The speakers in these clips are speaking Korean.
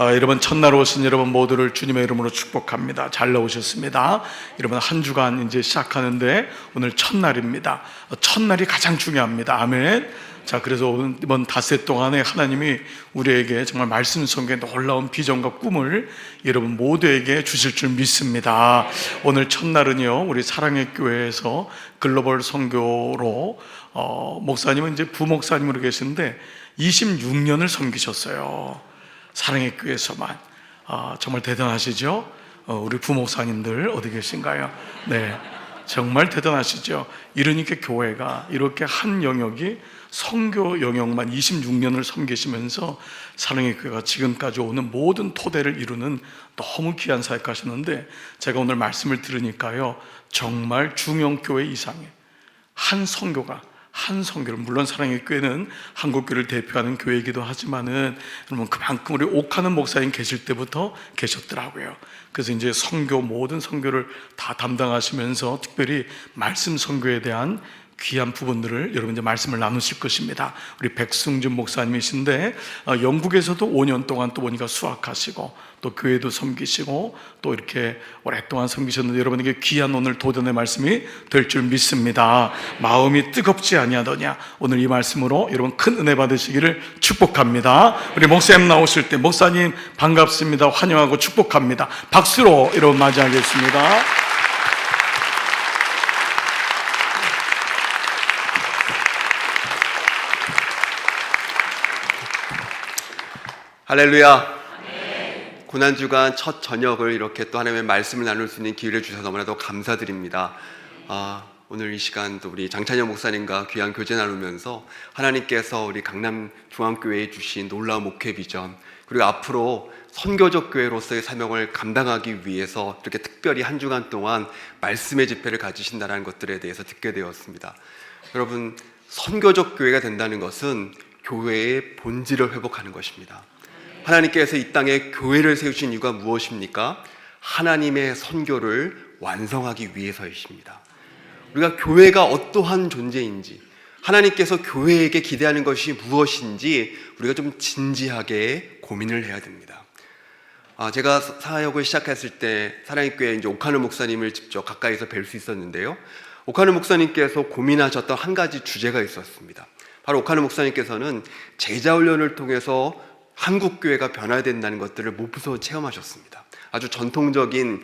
여러분, 첫날 오신 여러분 모두를 주님의 이름으로 축복합니다. 잘 나오셨습니다. 여러분, 한 주간 이제 시작하는데 오늘 첫날입니다. 첫날이 가장 중요합니다. 아멘. 자, 그래서 이번 닷새 동안에 하나님이 우리에게 정말 말씀 속에 놀라운 비전과 꿈을 여러분 모두에게 주실 줄 믿습니다. 오늘 첫날은요, 우리 사랑의 교회에서 글로벌 선교로 목사님은 이제 부목사님으로 계신데 26년을 섬기셨어요. 사랑의 교회에서만. 정말 대단하시죠? 우리 부목사님들 어디 계신가요? 네, 정말 대단하시죠? 이러니까 교회가 이렇게 한 영역이 선교 영역만 26년을 섬기시면서 사랑의 교회가 지금까지 오는 모든 토대를 이루는 너무 귀한 사역 하셨는데, 제가 오늘 말씀을 들으니까요, 정말 중형교회 이상의 한 선교가, 한 선교를, 물론 사랑의 교회는 한국교회를 대표하는 교회이기도 하지만은 여러분, 그만큼 우리 옥하는 목사님 계실 때부터 계셨더라고요. 그래서 이제 선교, 모든 선교를 다 담당하시면서 특별히 말씀 선교에 대한 귀한 부분들을 여러분 이제 말씀을 나누실 것입니다. 우리 백승준 목사님이신데 영국에서도 5년 동안 또 보니까 수학하시고 또 교회도 섬기시고 또 이렇게 오랫동안 섬기셨는데, 여러분에게 귀한 오늘 도전의 말씀이 될 줄 믿습니다. 마음이 뜨겁지 아니하더냐, 오늘 이 말씀으로 여러분 큰 은혜 받으시기를 축복합니다. 우리 목사님 나오실 때 목사님 반갑습니다, 환영하고 축복합니다. 박수로 여러분 맞이하겠습니다. 할렐루야. 고난주간 첫 저녁을 이렇게 또 하나님의 말씀을 나눌 수 있는 기회를 주셔서 너무나도 감사드립니다. 오늘 이 시간 또 우리 장찬영 목사님과 귀한 교제 나누면서 하나님께서 우리 강남 중앙교회에 주신 놀라운 목회 비전, 그리고 앞으로 선교적 교회로서의 사명을 감당하기 위해서 이렇게 특별히 한 주간 동안 말씀의 집회를 가지신다는 것들에 대해서 듣게 되었습니다. 여러분, 선교적 교회가 된다는 것은 교회의 본질을 회복하는 것입니다. 하나님께서 이 땅에 교회를 세우신 이유가 무엇입니까? 하나님의 선교를 완성하기 위해서이십니다. 우리가 교회가 어떠한 존재인지, 하나님께서 교회에게 기대하는 것이 무엇인지 우리가 좀 진지하게 고민을 해야 됩니다. 제가 사역을 시작했을 때 사랑의 교회 이제 옥하는 목사님을 직접 가까이서 뵐 수 있었는데요, 옥하는 목사님께서 고민하셨던 한 가지 주제가 있었습니다. 바로 옥하는 목사님께서는 제자훈련을 통해서 한국교회가 변화된다는 것들을 몸소 체험하셨습니다. 아주 전통적인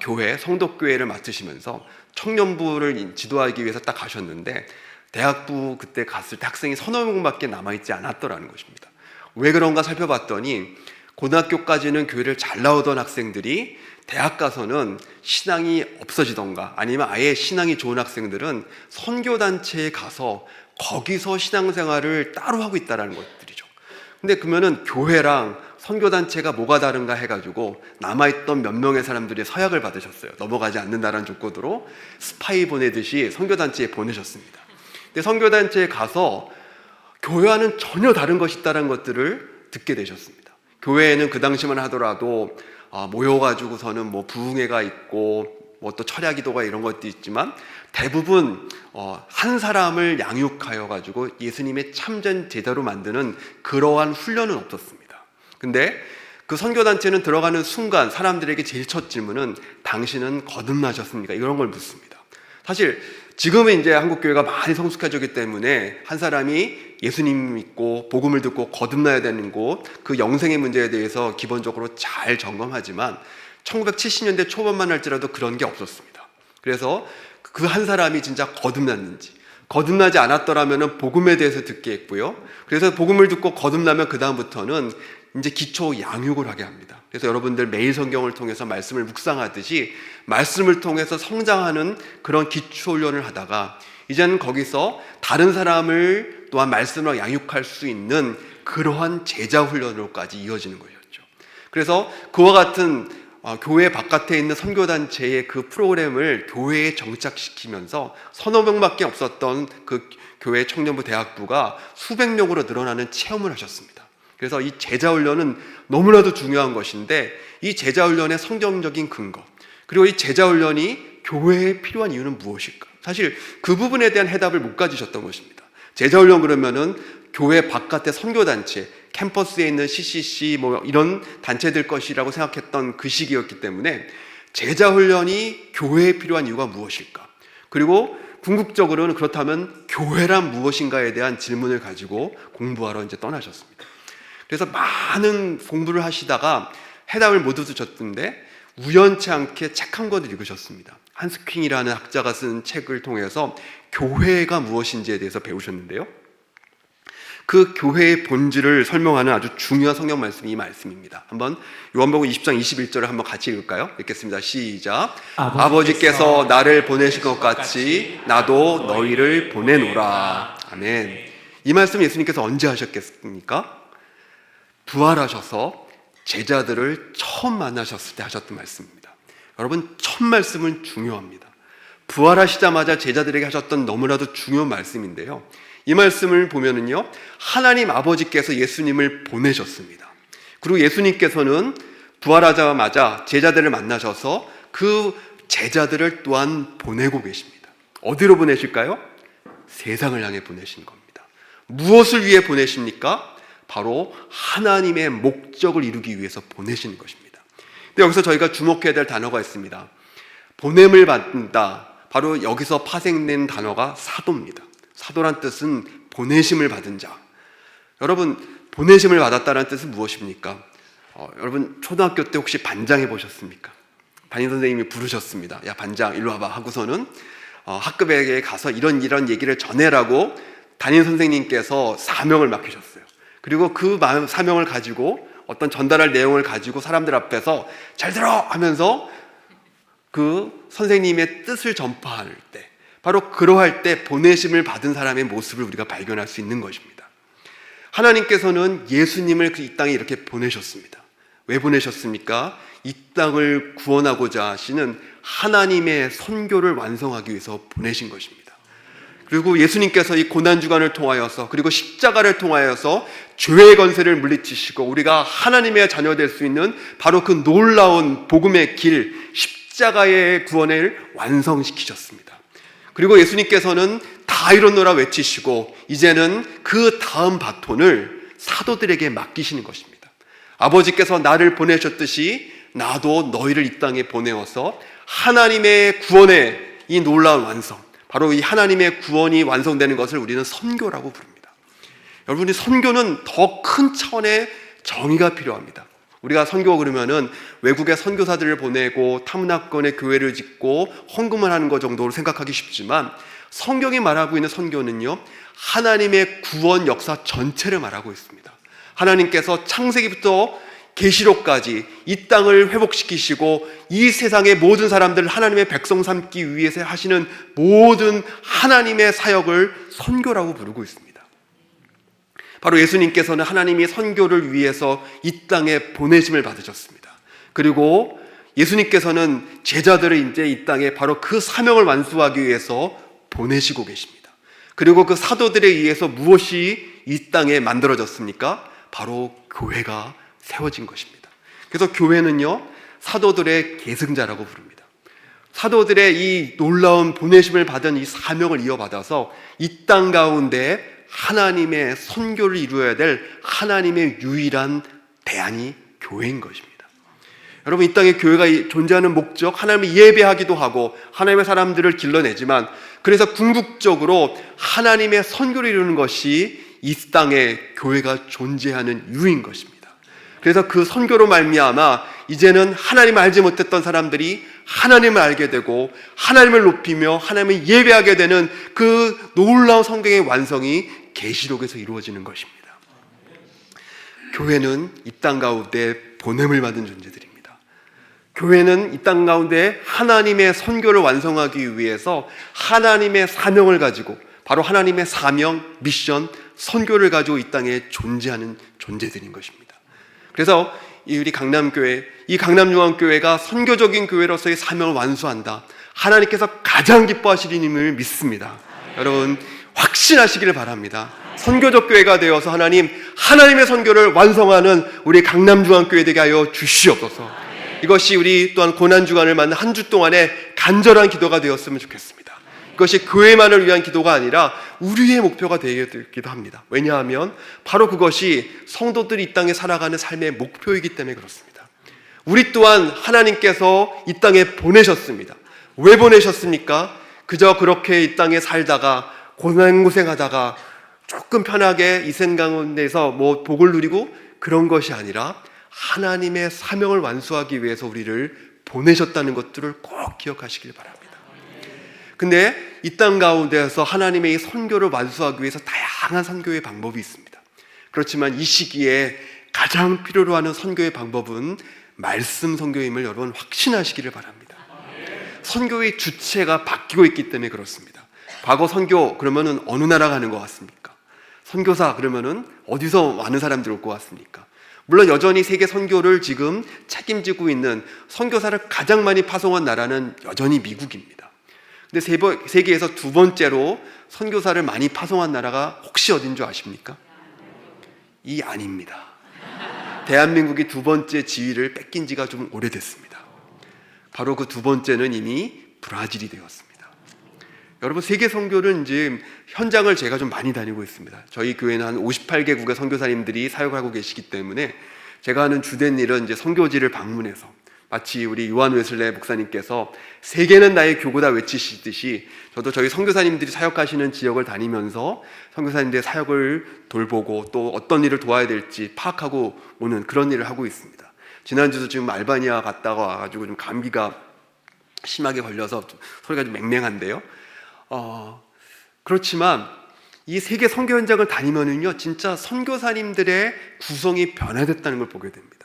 교회, 성덕교회를 맡으시면서 청년부를 지도하기 위해서 딱 가셨는데, 대학부 그때 갔을 때 학생이 3~4명밖에 남아있지 않았더라는 것입니다. 왜 그런가 살펴봤더니 고등학교까지는 교회를 잘 나오던 학생들이 대학 가서는 신앙이 없어지던가, 아니면 아예 신앙이 좋은 학생들은 선교단체에 가서 거기서 신앙생활을 따로 하고 있다는 것들이죠. 근데 그러면은 교회랑 선교단체가 뭐가 다른가 해가지고 남아있던 몇 명의 사람들이 서약을 받으셨어요. 넘어가지 않는다는 조건으로 스파이 보내듯이 선교단체에 보내셨습니다. 근데 선교단체에 가서 교회와는 전혀 다른 것이 있다는 것들을 듣게 되셨습니다. 교회에는 그 당시만 하더라도 모여가지고서는 뭐 부흥회가 있고 뭐 또 철야기도가 이런 것도 있지만, 대부분 한 사람을 양육하여 가지고 예수님의 참전 제자로 만드는 그러한 훈련은 없었습니다. 근데 그 선교단체는 들어가는 순간 사람들에게 제일 첫 질문은 당신은 거듭나셨습니까? 이런 걸 묻습니다. 사실 지금은 이제 한국교회가 많이 성숙해졌기 때문에 한 사람이 예수님 믿고 복음을 듣고 거듭나야 되는 곳, 그 영생의 문제에 대해서 기본적으로 잘 점검하지만 1970년대 초반만 할지라도 그런 게 없었습니다. 그래서 그 한 사람이 진짜 거듭났는지, 거듭나지 않았더라면 복음에 대해서 듣게 했고요, 그래서 복음을 듣고 거듭나면 그 다음부터는 이제 기초 양육을 하게 합니다. 그래서 여러분들 매일 성경을 통해서 말씀을 묵상하듯이 말씀을 통해서 성장하는 그런 기초 훈련을 하다가, 이제는 거기서 다른 사람을 또한 말씀으로 양육할 수 있는 그러한 제자 훈련으로까지 이어지는 것이었죠. 그래서 그와 같은 교회 바깥에 있는 선교단체의 그 프로그램을 교회에 정착시키면서 3~4명밖에 없었던 그 교회 청년부 대학부가 수백 명으로 늘어나는 체험을 하셨습니다. 그래서 이 제자훈련은 너무나도 중요한 것인데, 이 제자훈련의 성경적인 근거, 그리고 이 제자훈련이 교회에 필요한 이유는 무엇일까? 사실 그 부분에 대한 해답을 못 가지셨던 것입니다. 제자훈련 그러면은 교회 바깥의 선교단체, 캠퍼스에 있는 CCC 뭐 이런 단체들 것이라고 생각했던 그 시기였기 때문에 제자 훈련이 교회에 필요한 이유가 무엇일까? 그리고 궁극적으로는 그렇다면 교회란 무엇인가에 대한 질문을 가지고 공부하러 이제 떠나셨습니다. 그래서 많은 공부를 하시다가 해답을 못 얻으셨던데 우연치 않게 책 한 권을 읽으셨습니다. 한스 퀸이라는 학자가 쓴 책을 통해서 교회가 무엇인지에 대해서 배우셨는데요. 그 교회의 본질을 설명하는 아주 중요한 성경 말씀이 이 말씀입니다. 한번 요한복음 20장 21절을 한번 같이 읽을까요? 읽겠습니다. 시작. 아버지께서 나를 보내신 것 같이 나도 너희를 보내노라. 아멘. 이 말씀 예수님께서 언제 하셨겠습니까? 부활하셔서 제자들을 처음 만나셨을 때 하셨던 말씀입니다. 여러분, 첫 말씀은 중요합니다. 부활하시자마자 제자들에게 하셨던 너무나도 중요한 말씀인데요. 이 말씀을 보면은요, 하나님 아버지께서 예수님을 보내셨습니다. 그리고 예수님께서는 부활하자마자 제자들을 만나셔서 그 제자들을 또한 보내고 계십니다. 어디로 보내실까요? 세상을 향해 보내신 겁니다. 무엇을 위해 보내십니까? 바로 하나님의 목적을 이루기 위해서 보내시는 것입니다. 근데 여기서 저희가 주목해야 될 단어가 있습니다. 보냄을 받는다. 바로 여기서 파생된 단어가 사도입니다. 사도란 뜻은 보내심을 받은 자. 여러분, 보내심을 받았다는 뜻은 무엇입니까? 여러분, 초등학교 때 혹시 반장 해보셨습니까? 담임 선생님이 부르셨습니다. 야, 반장 일로 와봐 하고서는 학급에 가서 이런 얘기를 전해라고 담임 선생님께서 사명을 맡기셨어요. 그리고 그 사명을 가지고 어떤 전달할 내용을 가지고 사람들 앞에서 잘 들어 하면서 그 선생님의 뜻을 전파할 때, 바로 그러할 때 보내심을 받은 사람의 모습을 우리가 발견할 수 있는 것입니다. 하나님께서는 예수님을 이 땅에 이렇게 보내셨습니다. 왜 보내셨습니까? 이 땅을 구원하고자 하시는 하나님의 선교를 완성하기 위해서 보내신 것입니다. 그리고 예수님께서 이 고난주간을 통하여서, 그리고 십자가를 통하여서 죄의 권세를 물리치시고 우리가 하나님의 자녀 될 수 있는 바로 그 놀라운 복음의 길, 십자가의 구원을 완성시키셨습니다. 그리고 예수님께서는 다 이뤘노라 외치시고 이제는 그 다음 바톤을 사도들에게 맡기시는 것입니다. 아버지께서 나를 보내셨듯이 나도 너희를 이 땅에 보내어서 하나님의 구원의 이 놀라운 완성, 바로 이 하나님의 구원이 완성되는 것을 우리는 선교라고 부릅니다. 여러분이 선교는 더 큰 차원의 정의가 필요합니다. 우리가 선교 그러면은 외국에 선교사들을 보내고 타문화권에 교회를 짓고 헌금을 하는 것 정도로 생각하기 쉽지만, 성경이 말하고 있는 선교는요, 하나님의 구원 역사 전체를 말하고 있습니다. 하나님께서 창세기부터 계시록까지 이 땅을 회복시키시고 이 세상의 모든 사람들을 하나님의 백성 삼기 위해서 하시는 모든 하나님의 사역을 선교라고 부르고 있습니다. 바로 예수님께서는 하나님이 선교를 위해서 이 땅에 보내심을 받으셨습니다. 그리고 예수님께서는 제자들을 이제 이 땅에 바로 그 사명을 완수하기 위해서 보내시고 계십니다. 그리고 그 사도들에 의해서 무엇이 이 땅에 만들어졌습니까? 바로 교회가 세워진 것입니다. 그래서 교회는요, 사도들의 계승자라고 부릅니다. 사도들의 이 놀라운 보내심을 받은 이 사명을 이어받아서 이 땅 가운데 하나님의 선교를 이루어야 될 하나님의 유일한 대안이 교회인 것입니다. 여러분, 이 땅에 교회가 존재하는 목적, 하나님을 예배하기도 하고 하나님의 사람들을 길러내지만, 그래서 궁극적으로 하나님의 선교를 이루는 것이 이 땅에 교회가 존재하는 이유인 것입니다. 그래서 그 선교로 말미암아 이제는 하나님을 알지 못했던 사람들이 하나님을 알게 되고 하나님을 높이며 하나님을 예배하게 되는 그 놀라운 성경의 완성이 계시록에서 이루어지는 것입니다. 교회는 이 땅 가운데 보냄을 받은 존재들입니다. 교회는 이 땅 가운데 하나님의 선교를 완성하기 위해서 하나님의 사명을 가지고, 바로 하나님의 사명, 미션, 선교를 가지고 이 땅에 존재하는 존재들인 것입니다. 그래서 우리 강남교회, 이 강남중앙교회가 선교적인 교회로서의 사명을 완수한다. 하나님께서 가장 기뻐하시는 힘을 믿습니다. 여러분, 확신하시기를 바랍니다. 선교적 교회가 되어서 하나님의 선교를 완성하는 우리 강남중앙교회 되게 하여 주시옵소서. 이것이 우리 또한 고난주간을 맞는 한 주 동안의 간절한 기도가 되었으면 좋겠습니다. 그것이 교회만을 위한 기도가 아니라 우리의 목표가 되기도 합니다. 왜냐하면 바로 그것이 성도들이 이 땅에 살아가는 삶의 목표이기 때문에 그렇습니다. 우리 또한 하나님께서 이 땅에 보내셨습니다. 왜 보내셨습니까? 그저 그렇게 이 땅에 살다가 고생하다가 조금 편하게 이 생 가운데서 뭐 복을 누리고 그런 것이 아니라 하나님의 사명을 완수하기 위해서 우리를 보내셨다는 것들을 꼭 기억하시길 바랍니다. 근데 이 땅 가운데에서 하나님의 이 선교를 완수하기 위해서 다양한 선교의 방법이 있습니다. 그렇지만 이 시기에 가장 필요로 하는 선교의 방법은 말씀 선교임을 여러분 확신하시기를 바랍니다. 선교의 주체가 바뀌고 있기 때문에 그렇습니다. 과거 선교 그러면은 어느 나라 가는 것 같습니까? 선교사 그러면은 어디서 많은 사람들이 올 것 같습니까? 물론 여전히 세계 선교를 지금 책임지고 있는 선교사를 가장 많이 파송한 나라는 여전히 미국입니다. 근데 세계에서 두 번째로 선교사를 많이 파송한 나라가 혹시 어딘 줄 아십니까? 이 아닙니다. 대한민국이 두 번째 지위를 뺏긴 지가 좀 오래됐습니다. 바로 그 두 번째는 이미 브라질이 되었습니다. 여러분, 세계 선교는 이제 현장을 제가 좀 많이 다니고 있습니다. 저희 교회는 한 58개국의 선교사님들이 사역하고 계시기 때문에 제가 하는 주된 일은 이제 선교지를 방문해서 마치 우리 요한 웨슬레 목사님께서 세계는 나의 교구다 외치시듯이 저도 저희 선교사님들이 사역하시는 지역을 다니면서 선교사님들의 사역을 돌보고 또 어떤 일을 도와야 될지 파악하고 오는 그런 일을 하고 있습니다. 지난주도 지금 알바니아 갔다가 와가지고 좀 감기가 심하게 걸려서 소리가 좀 맹맹한데요. 그렇지만 이 세계 선교 현장을 다니면은요, 진짜 선교사님들의 구성이 변화됐다는 걸 보게 됩니다.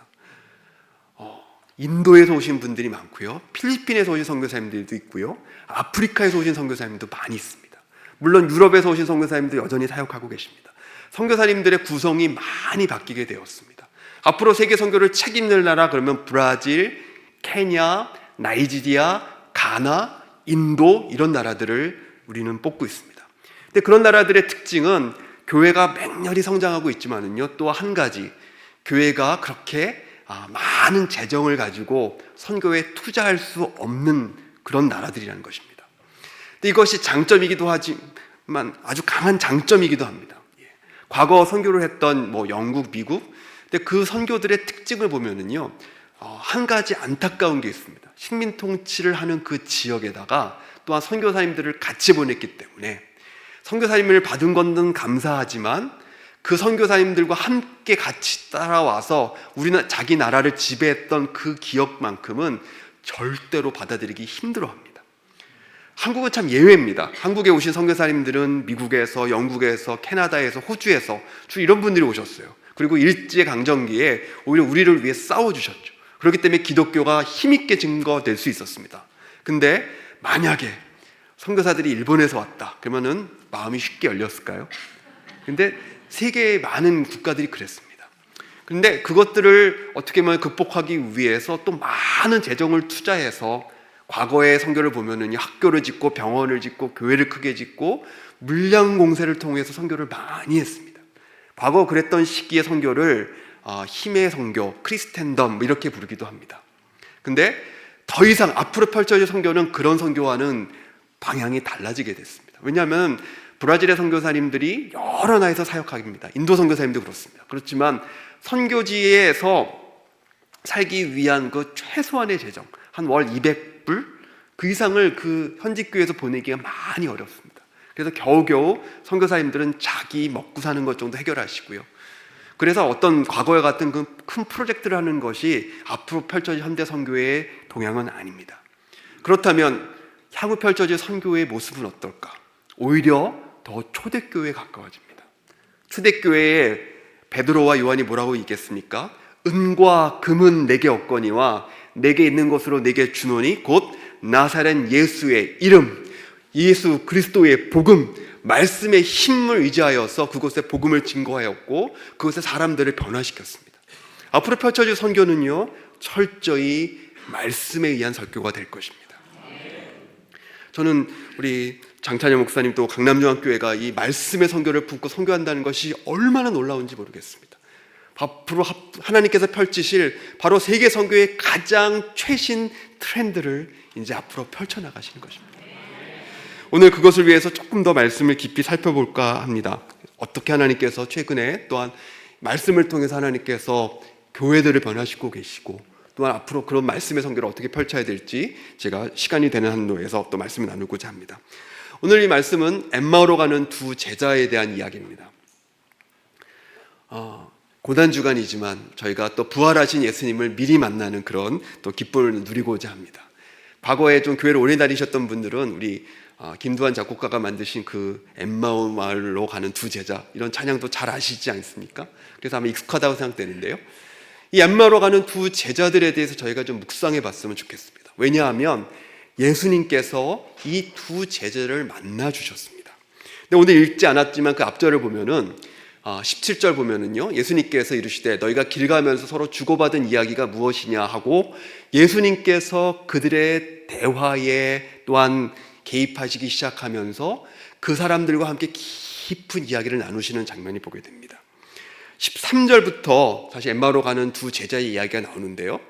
인도에서 오신 분들이 많고요, 필리핀에서 오신 선교사님들도 있고요, 아프리카에서 오신 선교사님도 많이 있습니다. 물론 유럽에서 오신 선교사님도 여전히 사역하고 계십니다. 선교사님들의 구성이 많이 바뀌게 되었습니다. 앞으로 세계 선교를 책임질 나라 그러면 브라질, 케냐, 나이지리아, 가나, 인도 이런 나라들을 우리는 뽑고 있습니다. 근데 그런 나라들의 특징은 교회가 맹렬히 성장하고 있지만은요, 또 한 가지, 교회가 그렇게 많은 재정을 가지고 선교에 투자할 수 없는 그런 나라들이라는 것입니다. 근데 이것이 장점이기도 하지만 아주 강한 장점이기도 합니다. 과거 선교를 했던 영국, 미국, 근데 그 선교들의 특징을 보면은요, 한 가지 안타까운 게 있습니다. 식민 통치를 하는 그 지역에다가 또한 선교사님들을 같이 보냈기 때문에 선교사님을 받은 것은 감사하지만 그 선교사님들과 함께 같이 따라와서 우리는 자기 나라를 지배했던 그 기억만큼은 절대로 받아들이기 힘들어합니다. 한국은 참 예외입니다. 한국에 오신 선교사님들은 미국에서, 영국에서, 캐나다에서, 호주에서 주로 이런 분들이 오셨어요. 그리고 일제강점기에 오히려 우리를 위해 싸워주셨죠. 그렇기 때문에 기독교가 힘있게 증거될 수 있었습니다. 근데 만약에 선교사들이 일본에서 왔다 그러면은 마음이 쉽게 열렸을까요? 근데 세계의 많은 국가들이 그랬습니다. 근데 그것들을 어떻게 보면 극복하기 위해서 또 많은 재정을 투자해서 과거의 선교를 보면은 학교를 짓고 병원을 짓고 교회를 크게 짓고 물량 공세를 통해서 선교를 많이 했습니다. 과거 그랬던 시기의 선교를 힘의 선교, 크리스텐덤 이렇게 부르기도 합니다. 근데 더 이상 앞으로 펼쳐질 선교는 그런 선교와는 방향이 달라지게 됐습니다. 왜냐하면 브라질의 선교사님들이 여러 나라에서 사역합니다. 인도 선교사님도 그렇습니다. 그렇지만 선교지에서 살기 위한 그 최소한의 재정, 한 월 200불 그 이상을 그 현지 교회에서 보내기가 많이 어렵습니다. 그래서 겨우겨우 선교사님들은 자기 먹고 사는 것 정도 해결하시고요. 그래서 어떤 과거에 같은 그 큰 프로젝트를 하는 것이 앞으로 펼쳐질 현대 선교의 동향은 아닙니다. 그렇다면 향후 펼쳐질 선교의 모습은 어떨까? 오히려 더 초대교회에 가까워집니다. 초대교회에 베드로와 요한이 뭐라고 얘기했습니까? 은과 금은 내게 없거니와 내게 있는 것으로 내게 주노니 곧 나사렛 예수의 이름, 예수 그리스도의 복음, 말씀의 힘을 의지하여서 그곳에 복음을 증거하였고 그곳에 사람들을 변화시켰습니다. 앞으로 펼쳐질 선교는요, 철저히 말씀에 의한 설교가 될 것입니다. 저는 우리 장찬영 목사님 또 강남중앙교회가 이 말씀의 선교를 품고 선교한다는 것이 얼마나 놀라운지 모르겠습니다. 앞으로 하나님께서 펼치실 바로 세계 선교의 가장 최신 트렌드를 이제 앞으로 펼쳐나가시는 것입니다. 오늘 그것을 위해서 조금 더 말씀을 깊이 살펴볼까 합니다. 어떻게 하나님께서 최근에 또한 말씀을 통해서 하나님께서 교회들을 변화시키고 계시고, 또한 앞으로 그런 말씀의 선교를 어떻게 펼쳐야 될지 제가 시간이 되는 한도에서 또 말씀을 나누고자 합니다. 오늘 이 말씀은 엠마오로 가는 두 제자에 대한 이야기입니다. 고난주간이지만 저희가 또 부활하신 예수님을 미리 만나는 그런 또 기쁨을 누리고자 합니다. 과거에 좀 교회를 오래 다니셨던 분들은 우리 김두한 작곡가가 만드신 그 엠마오 마을로 가는 두 제자, 이런 찬양도 잘 아시지 않습니까? 그래서 아마 익숙하다고 생각되는데요, 이 엠마오로 가는 두 제자들에 대해서 저희가 좀 묵상해 봤으면 좋겠습니다. 왜냐하면 예수님께서 이 두 제자를 만나 주셨습니다. 근데 오늘 읽지 않았지만 그 앞절을 보면은 17절 보면은요, 예수님께서 이르시되 너희가 길 가면서 서로 주고받은 이야기가 무엇이냐 하고 예수님께서 그들의 대화에 또한 개입하시기 시작하면서 그 사람들과 함께 깊은 이야기를 나누시는 장면이 보게 됩니다. 13절부터 다시 엠마오로 가는 두 제자의 이야기가 나오는데요,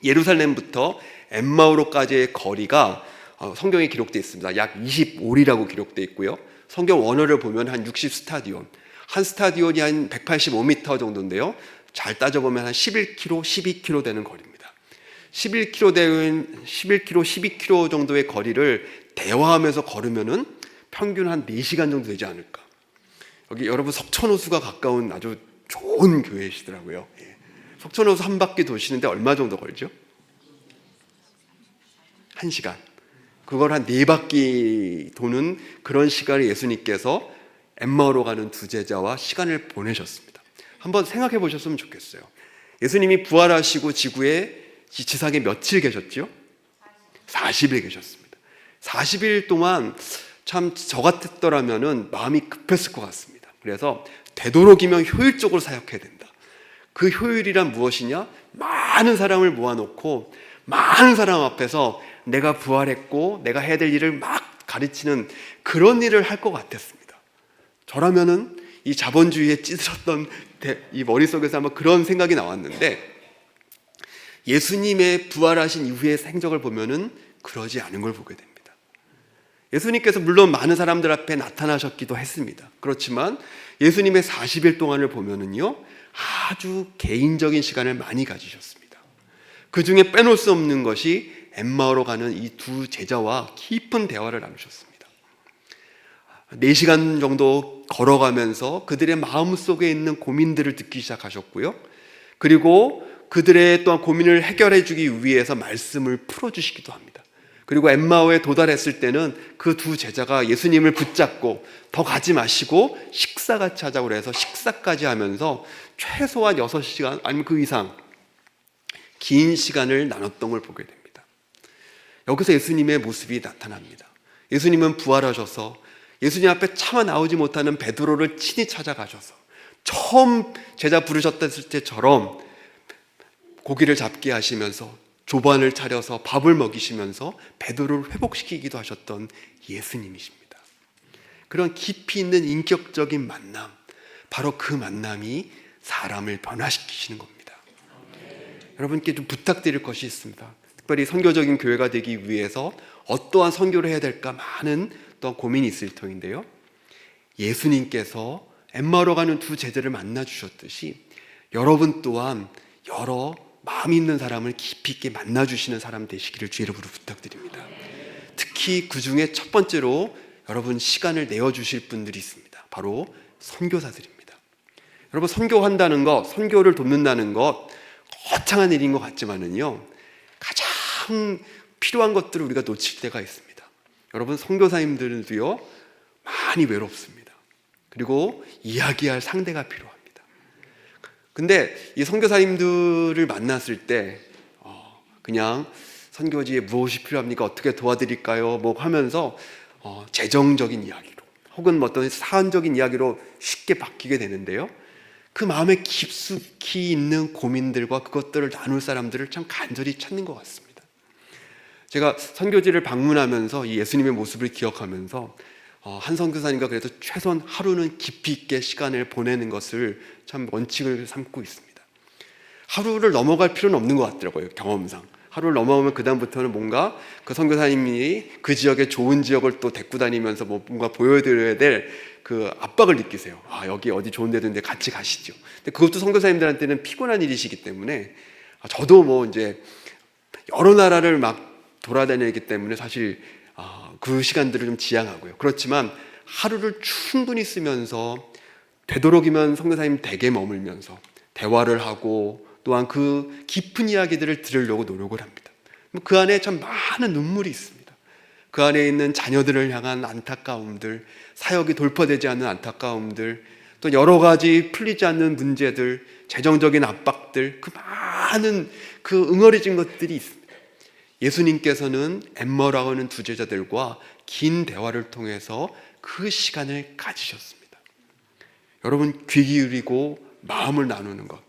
예루살렘부터 엠마오로까지의 거리가 성경에 기록되어 있습니다. 약 25리라고 기록되어 있고요, 성경 원어를 보면 한 60스타디온, 한 스타디온이 한 185m 정도인데요, 잘 따져보면 한 11km, 12km 되는 거리입니다. 11km, 12km 정도의 거리를 대화하면서 걸으면은 평균 한 4시간 정도 되지 않을까. 여기 여러분 석촌호수가 가까운 아주 좋은 교회이시더라고요. 석촌호수 한 바퀴 도시는데 얼마 정도 걸죠? 1시간. 그걸 한 4바퀴 도는 그런 시간을 예수님께서 엠마오로 가는 두 제자와 시간을 보내셨습니다. 한번 생각해 보셨으면 좋겠어요. 예수님이 부활하시고 지상에 며칠 계셨죠? 40일 계셨습니다. 40일 동안 참 저 같았더라면은 마음이 급했을 것 같습니다. 그래서 되도록이면 효율적으로 사역해야 된다. 그 효율이란 무엇이냐? 많은 사람을 모아놓고 많은 사람 앞에서 내가 부활했고 내가 해야 될 일을 막 가르치는 그런 일을 할 것 같았습니다. 저라면은 이 자본주의에 찌들었던 이 머릿속에서 아마 그런 생각이 나왔는데, 예수님의 부활하신 이후의 행적을 보면은 그러지 않은 걸 보게 됩니다. 예수님께서 물론 많은 사람들 앞에 나타나셨기도 했습니다. 그렇지만 예수님의 40일 동안을 보면은요, 아주 개인적인 시간을 많이 가지셨습니다. 그 중에 빼놓을 수 없는 것이 엠마오로 가는 이 두 제자와 깊은 대화를 나누셨습니다. 4시간 정도 걸어가면서 그들의 마음속에 있는 고민들을 듣기 시작하셨고요, 그리고 그들의 또한 고민을 해결해 주기 위해서 말씀을 풀어주시기도 합니다. 그리고 엠마오에 도달했을 때는 그 두 제자가 예수님을 붙잡고 더 가지 마시고 식사같이 하자고 해서 식사까지 하면서 최소한 6시간 아니면 그 이상 긴 시간을 나눴던 걸 보게 됩니다. 여기서 예수님의 모습이 나타납니다. 예수님은 부활하셔서 예수님 앞에 차마 나오지 못하는 베드로를 친히 찾아가셔서 처음 제자 부르셨을 때처럼 고기를 잡게 하시면서 조반을 차려서 밥을 먹이시면서 베드로를 회복시키기도 하셨던 예수님이십니다. 그런 깊이 있는 인격적인 만남, 바로 그 만남이 사람을 변화시키시는 겁니다. 여러분께 좀 부탁드릴 것이 있습니다. 특별히 선교적인 교회가 되기 위해서 어떠한 선교를 해야 될까 많은 또 고민이 있을 터인데요, 예수님께서 엠마오로 가는 두 제자를 만나 주셨듯이 여러분 또한 여러 마음 있는 사람을 깊이 있게 만나주시는 사람 되시기를 주의 이름으로 부탁드립니다. 특히 그 중에 첫 번째로 여러분 시간을 내어주실 분들이 있습니다. 바로 선교사들입니다. 여러분 선교한다는 것, 선교를 돕는다는 것 거창한 일인 것 같지만은요, 가장 필요한 것들을 우리가 놓칠 때가 있습니다. 여러분 선교사님들도요 많이 외롭습니다. 그리고 이야기할 상대가 필요합니다. 근데 이 선교사님들을 만났을 때 그냥 선교지에 무엇이 필요합니까? 어떻게 도와드릴까요? 뭐 하면서 재정적인 이야기로 혹은 어떤 사안적인 이야기로 쉽게 바뀌게 되는데요, 그 마음에 깊숙이 있는 고민들과 그것들을 나눌 사람들을 참 간절히 찾는 것 같습니다. 제가 선교지를 방문하면서 이 예수님의 모습을 기억하면서 한 선교사님과 그래도 최소한 하루는 깊이 있게 시간을 보내는 것을 참 원칙을 삼고 있습니다. 하루를 넘어갈 필요는 없는 것 같더라고요. 경험상 하루를 넘어오면 그 다음부터는 뭔가 그 선교사님이 그 지역의 좋은 지역을 또 데리고 다니면서 뭔가 보여드려야 될 그 압박을 느끼세요. 여기 어디 좋은 데도 있는데 같이 가시죠. 근데 그것도 선교사님들한테는 피곤한 일이시기 때문에 저도 이제 여러 나라를 막 돌아다니기 때문에 사실 그 시간들을 좀 지양하고요. 그렇지만 하루를 충분히 쓰면서 되도록이면 선교사님 댁에 머물면서 대화를 하고 또한 그 깊은 이야기들을 들으려고 노력을 합니다. 그 안에 참 많은 눈물이 있습니다. 그 안에 있는 자녀들을 향한 안타까움들, 사역이 돌파되지 않는 안타까움들, 또 여러 가지 풀리지 않는 문제들, 재정적인 압박들, 그 많은 그 응어리진 것들이 있습니다. 예수님께서는 엠마오라고 하는 두 제자들과 긴 대화를 통해서 그 시간을 가지셨습니다. 여러분, 귀 기울이고 마음을 나누는 것,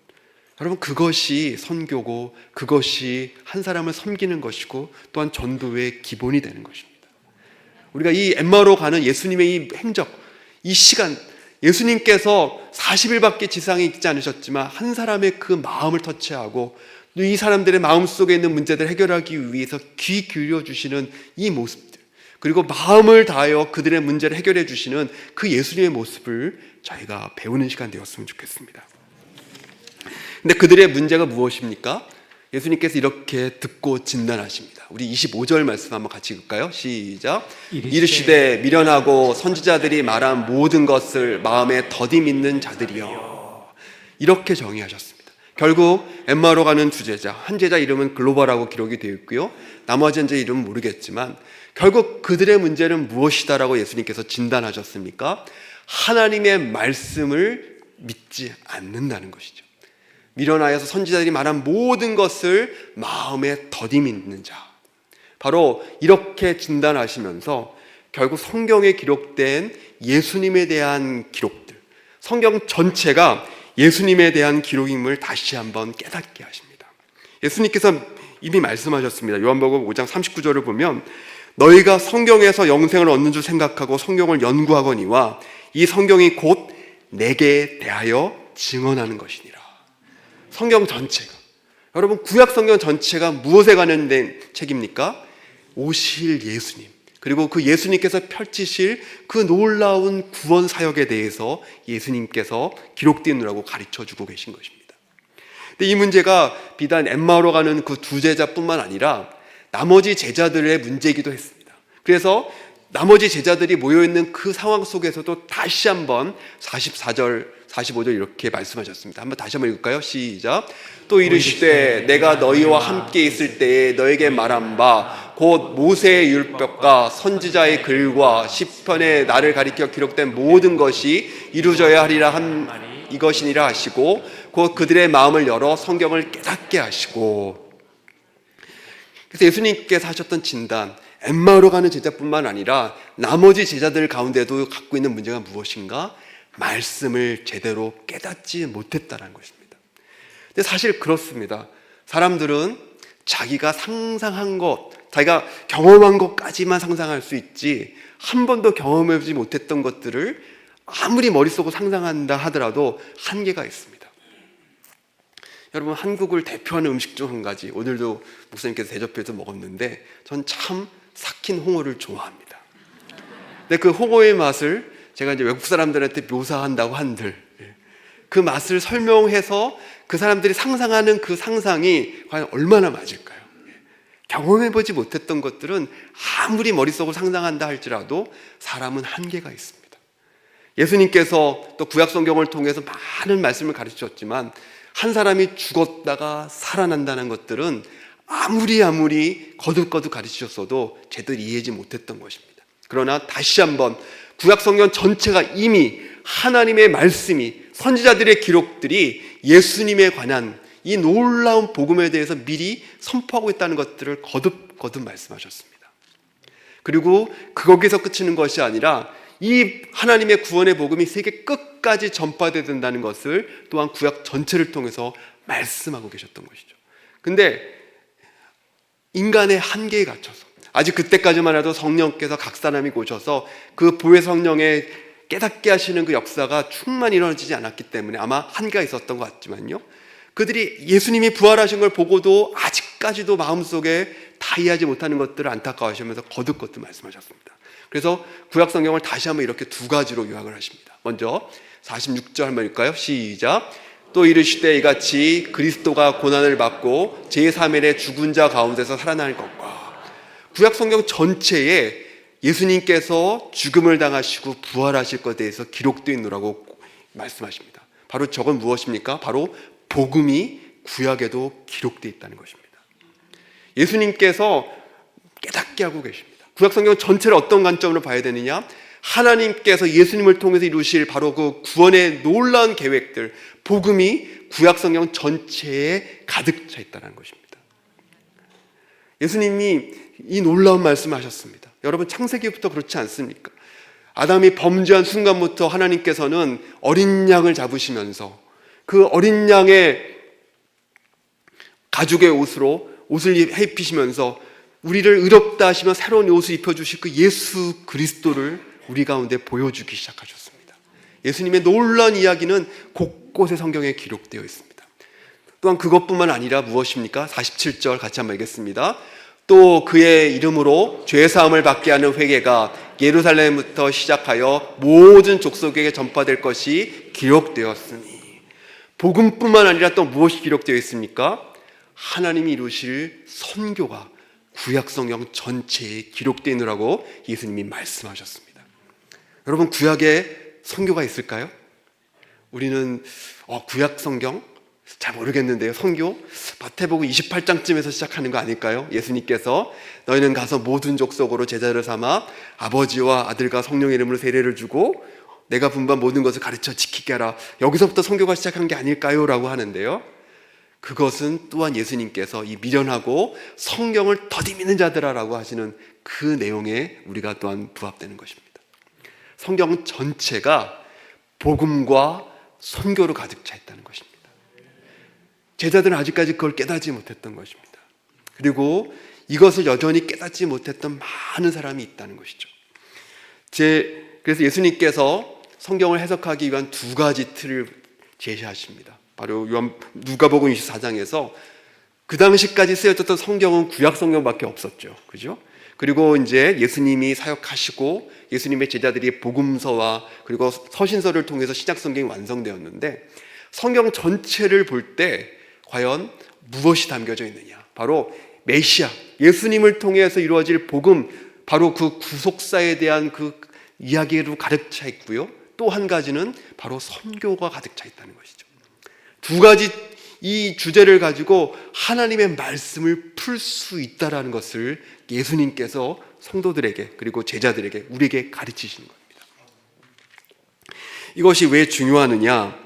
여러분, 그것이 선교고 그것이 한 사람을 섬기는 것이고 또한 전도의 기본이 되는 것입니다. 우리가 이 엠마오로 가는 예수님의 이 행적, 이 시간, 예수님께서 40일밖에 지상에 있지 않으셨지만 한 사람의 그 마음을 터치하고 또 이 사람들의 마음속에 있는 문제들을 해결하기 위해서 귀 기울여 주시는 이 모습들, 그리고 마음을 다하여 그들의 문제를 해결해 주시는 그 예수님의 모습을 저희가 배우는 시간 되었으면 좋겠습니다. 근데 그들의 문제가 무엇입니까? 예수님께서 이렇게 듣고 진단하십니다. 우리 25절 말씀 한번 같이 읽을까요? 시작. 이르시되 미련하고 선지자들이 말한 모든 것을 마음에 더디 믿는 자들이여. 이렇게 정의하셨습니다. 결국 엠마오로 가는 두 제자, 한 제자 이름은 글로바라고 기록이 되어 있고요, 나머지 한 제자 이름은 모르겠지만 결국 그들의 문제는 무엇이다라고 예수님께서 진단하셨습니까? 하나님의 말씀을 믿지 않는다는 것이죠. 미련하여서 선지자들이 말한 모든 것을 마음에 더디 믿는 자, 바로 이렇게 진단하시면서 결국 성경에 기록된 예수님에 대한 기록들, 성경 전체가 예수님에 대한 기록임을 다시 한번 깨닫게 하십니다. 예수님께서 이미 말씀하셨습니다. 요한복음 5장 39절을 보면 너희가 성경에서 영생을 얻는 줄 생각하고 성경을 연구하거니와 이 성경이 곧 내게 대하여 증언하는 것이니라. 성경 전체가, 여러분, 구약 성경 전체가 무엇에 관련된 책입니까? 오실 예수님, 그리고 그 예수님께서 펼치실 그 놀라운 구원 사역에 대해서 예수님께서 기록되느라고 가르쳐주고 계신 것입니다. 근데 이 문제가 비단 엠마오로 가는 그 두 제자뿐만 아니라 나머지 제자들의 문제이기도 했습니다. 그래서 나머지 제자들이 모여있는 그 상황 속에서도 다시 한번 44절, 45절 이렇게 말씀하셨습니다. 한번 다시 한번 읽을까요? 시작. 또 이르시되 내가 너희와 함께 있을 때에 너에게 말한 바 곧 모세의 율법과 선지자의 글과 시편에 나를 가리켜 기록된 모든 것이 이루어져야 하리라 한 이것이니라 하시고 곧 그들의 마음을 열어 성경을 깨닫게 하시고. 그래서 예수님께서 하셨던 진단, 엠마오로 가는 제자뿐만 아니라 나머지 제자들 가운데도 갖고 있는 문제가 무엇인가? 말씀을 제대로 깨닫지 못했다는 것입니다. 근데 사실 그렇습니다. 사람들은 자기가 상상한 것, 자기가 경험한 것까지만 상상할 수 있지 한 번도 경험해보지 못했던 것들을 아무리 머릿속으로 상상한다 하더라도 한계가 있습니다. 여러분, 한국을 대표하는 음식 중 한 가지, 오늘도 목사님께서 대접해서 먹었는데 전 참 삭힌 홍어를 좋아합니다. 근데 그 홍어의 맛을 제가 이제 외국 사람들한테 묘사한다고 한들 그 맛을 설명해서 그 사람들이 상상하는 그 상상이 과연 얼마나 맞을까요? 경험해보지 못했던 것들은 아무리 머릿속으로 상상한다 할지라도 사람은 한계가 있습니다. 예수님께서 또 구약 성경을 통해서 많은 말씀을 가르치셨지만 한 사람이 죽었다가 살아난다는 것들은 아무리 거듭거듭 가르치셨어도 제대로 이해하지 못했던 것입니다. 그러나 다시 한번 구약 성경 전체가 이미 하나님의 말씀이, 선지자들의 기록들이 예수님에 관한 이 놀라운 복음에 대해서 미리 선포하고 있다는 것들을 거듭 말씀하셨습니다. 그리고 거기서 그치는 것이 아니라 이 하나님의 구원의 복음이 세계 끝까지 전파되어야 된다는 것을 또한 구약 전체를 통해서 말씀하고 계셨던 것이죠. 근데 인간의 한계에 갇혀서 아직 그때까지만 해도 성령께서 각 사람이 오셔서 그 보혜 성령에 깨닫게 하시는 그 역사가 충만히 일어나지 않았기 때문에 아마 한계가 있었던 것 같지만요, 그들이 예수님이 부활하신 걸 보고도 아직 아직까지도 마음속에 다 이해하지 못하는 것들을 안타까워하시면서 거듭 말씀하셨습니다. 그래서 구약 성경을 다시 한번 이렇게 두 가지로 요약을 하십니다. 먼저 46절 한번 읽을까요? 시작. 또 이르시되 이같이 그리스도가 고난을 받고 제3일에 죽은 자 가운데서 살아날 것과, 구약 성경 전체에 예수님께서 죽음을 당하시고 부활하실 것에 대해서 기록되어 있노라고 말씀하십니다. 바로 저건 무엇입니까? 바로 복음이 구약에도 기록되어 있다는 것입니다. 예수님께서 깨닫게 하고 계십니다. 구약 성경 전체를 어떤 관점으로 봐야 되느냐? 하나님께서 예수님을 통해서 이루실 바로 그 구원의 놀라운 계획들, 복음이 구약 성경 전체에 가득 차 있다는 것입니다. 예수님이 이 놀라운 말씀을 하셨습니다. 여러분, 창세기부터 그렇지 않습니까? 아담이 범죄한 순간부터 하나님께서는 어린 양을 잡으시면서 그 어린 양의 가죽의 옷을 입히시면서 우리를 의롭다 하시며 새로운 옷을 입혀주실 그 예수 그리스도를 우리 가운데 보여주기 시작하셨습니다. 예수님의 놀라운 이야기는 곳곳에 성경에 기록되어 있습니다. 또한 그것뿐만 아니라 무엇입니까? 47절 같이 한번 읽겠습니다. 또 그의 이름으로 죄사함을 받게 하는 회개가 예루살렘부터 시작하여 모든 족속에게 전파될 것이 기록되었으니, 복음뿐만 아니라 또 무엇이 기록되어 있습니까? 하나님이 이루실 선교가 구약 성경 전체에 기록되어 있느라고 예수님이 말씀하셨습니다. 여러분, 구약에 선교가 있을까요? 우리는 구약 성경 잘 모르겠는데요. 선교 마태복음 28장쯤에서 시작하는 거 아닐까요? 예수님께서 너희는 가서 모든 족속으로 제자를 삼아 아버지와 아들과 성령의 이름으로 세례를 주고 내가 분부한 모든 것을 가르쳐 지키게 하라. 여기서부터 선교가 시작한 게 아닐까요? 라고 하는데요, 그것은 또한 예수님께서 이 미련하고 성경을 더디 믿는 자들아라고 하시는 그 내용에 우리가 또한 부합되는 것입니다. 성경 전체가 복음과 선교로 가득 차 있다는 것입니다. 제자들은 아직까지 그걸 깨닫지 못했던 것입니다. 그리고 이것을 여전히 깨닫지 못했던 많은 사람이 있다는 것이죠. 그래서 예수님께서 성경을 해석하기 위한 두 가지 틀을 제시하십니다. 바로 누가복음 24장에서 그 당시까지 쓰여졌던 성경은 구약 성경밖에 없었죠. 그죠? 그리고 이제 예수님이 사역하시고 예수님의 제자들이 복음서와 그리고 서신서를 통해서 신약 성경이 완성되었는데, 성경 전체를 볼 때 과연 무엇이 담겨져 있느냐? 바로 메시아, 예수님을 통해서 이루어질 복음, 바로 그 구속사에 대한 그 이야기로 가득 차 있고요. 또 한 가지는 바로 선교가 가득 차 있다는 것이죠. 두 가지 이 주제를 가지고 하나님의 말씀을 풀 수 있다는 것을 예수님께서 성도들에게 그리고 제자들에게 우리에게 가르치시는 겁니다. 이것이 왜 중요하느냐?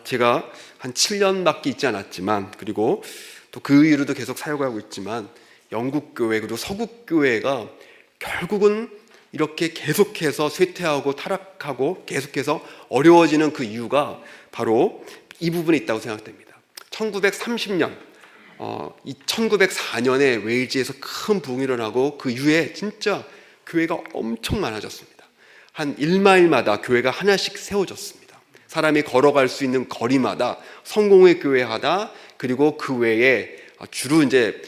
제가 한 7년밖에 있지 않았지만, 그리고 또 그 이후로도 계속 사역하고 있지만, 영국 교회 그리고 서구 교회가 결국은 이렇게 계속해서 쇠퇴하고 타락하고 계속해서 어려워지는 그 이유가 바로 이 부분에 있다고 생각됩니다. 1930년, 1904년에 웨일즈에서 큰 부흥이 일어나고 그 이후에 진짜 교회가 엄청 많아졌습니다. 한 1마일마다 교회가 하나씩 세워졌습니다. 사람이 걸어갈 수 있는 거리마다 성공회 교회 하나, 그리고 그 외에 주로 이제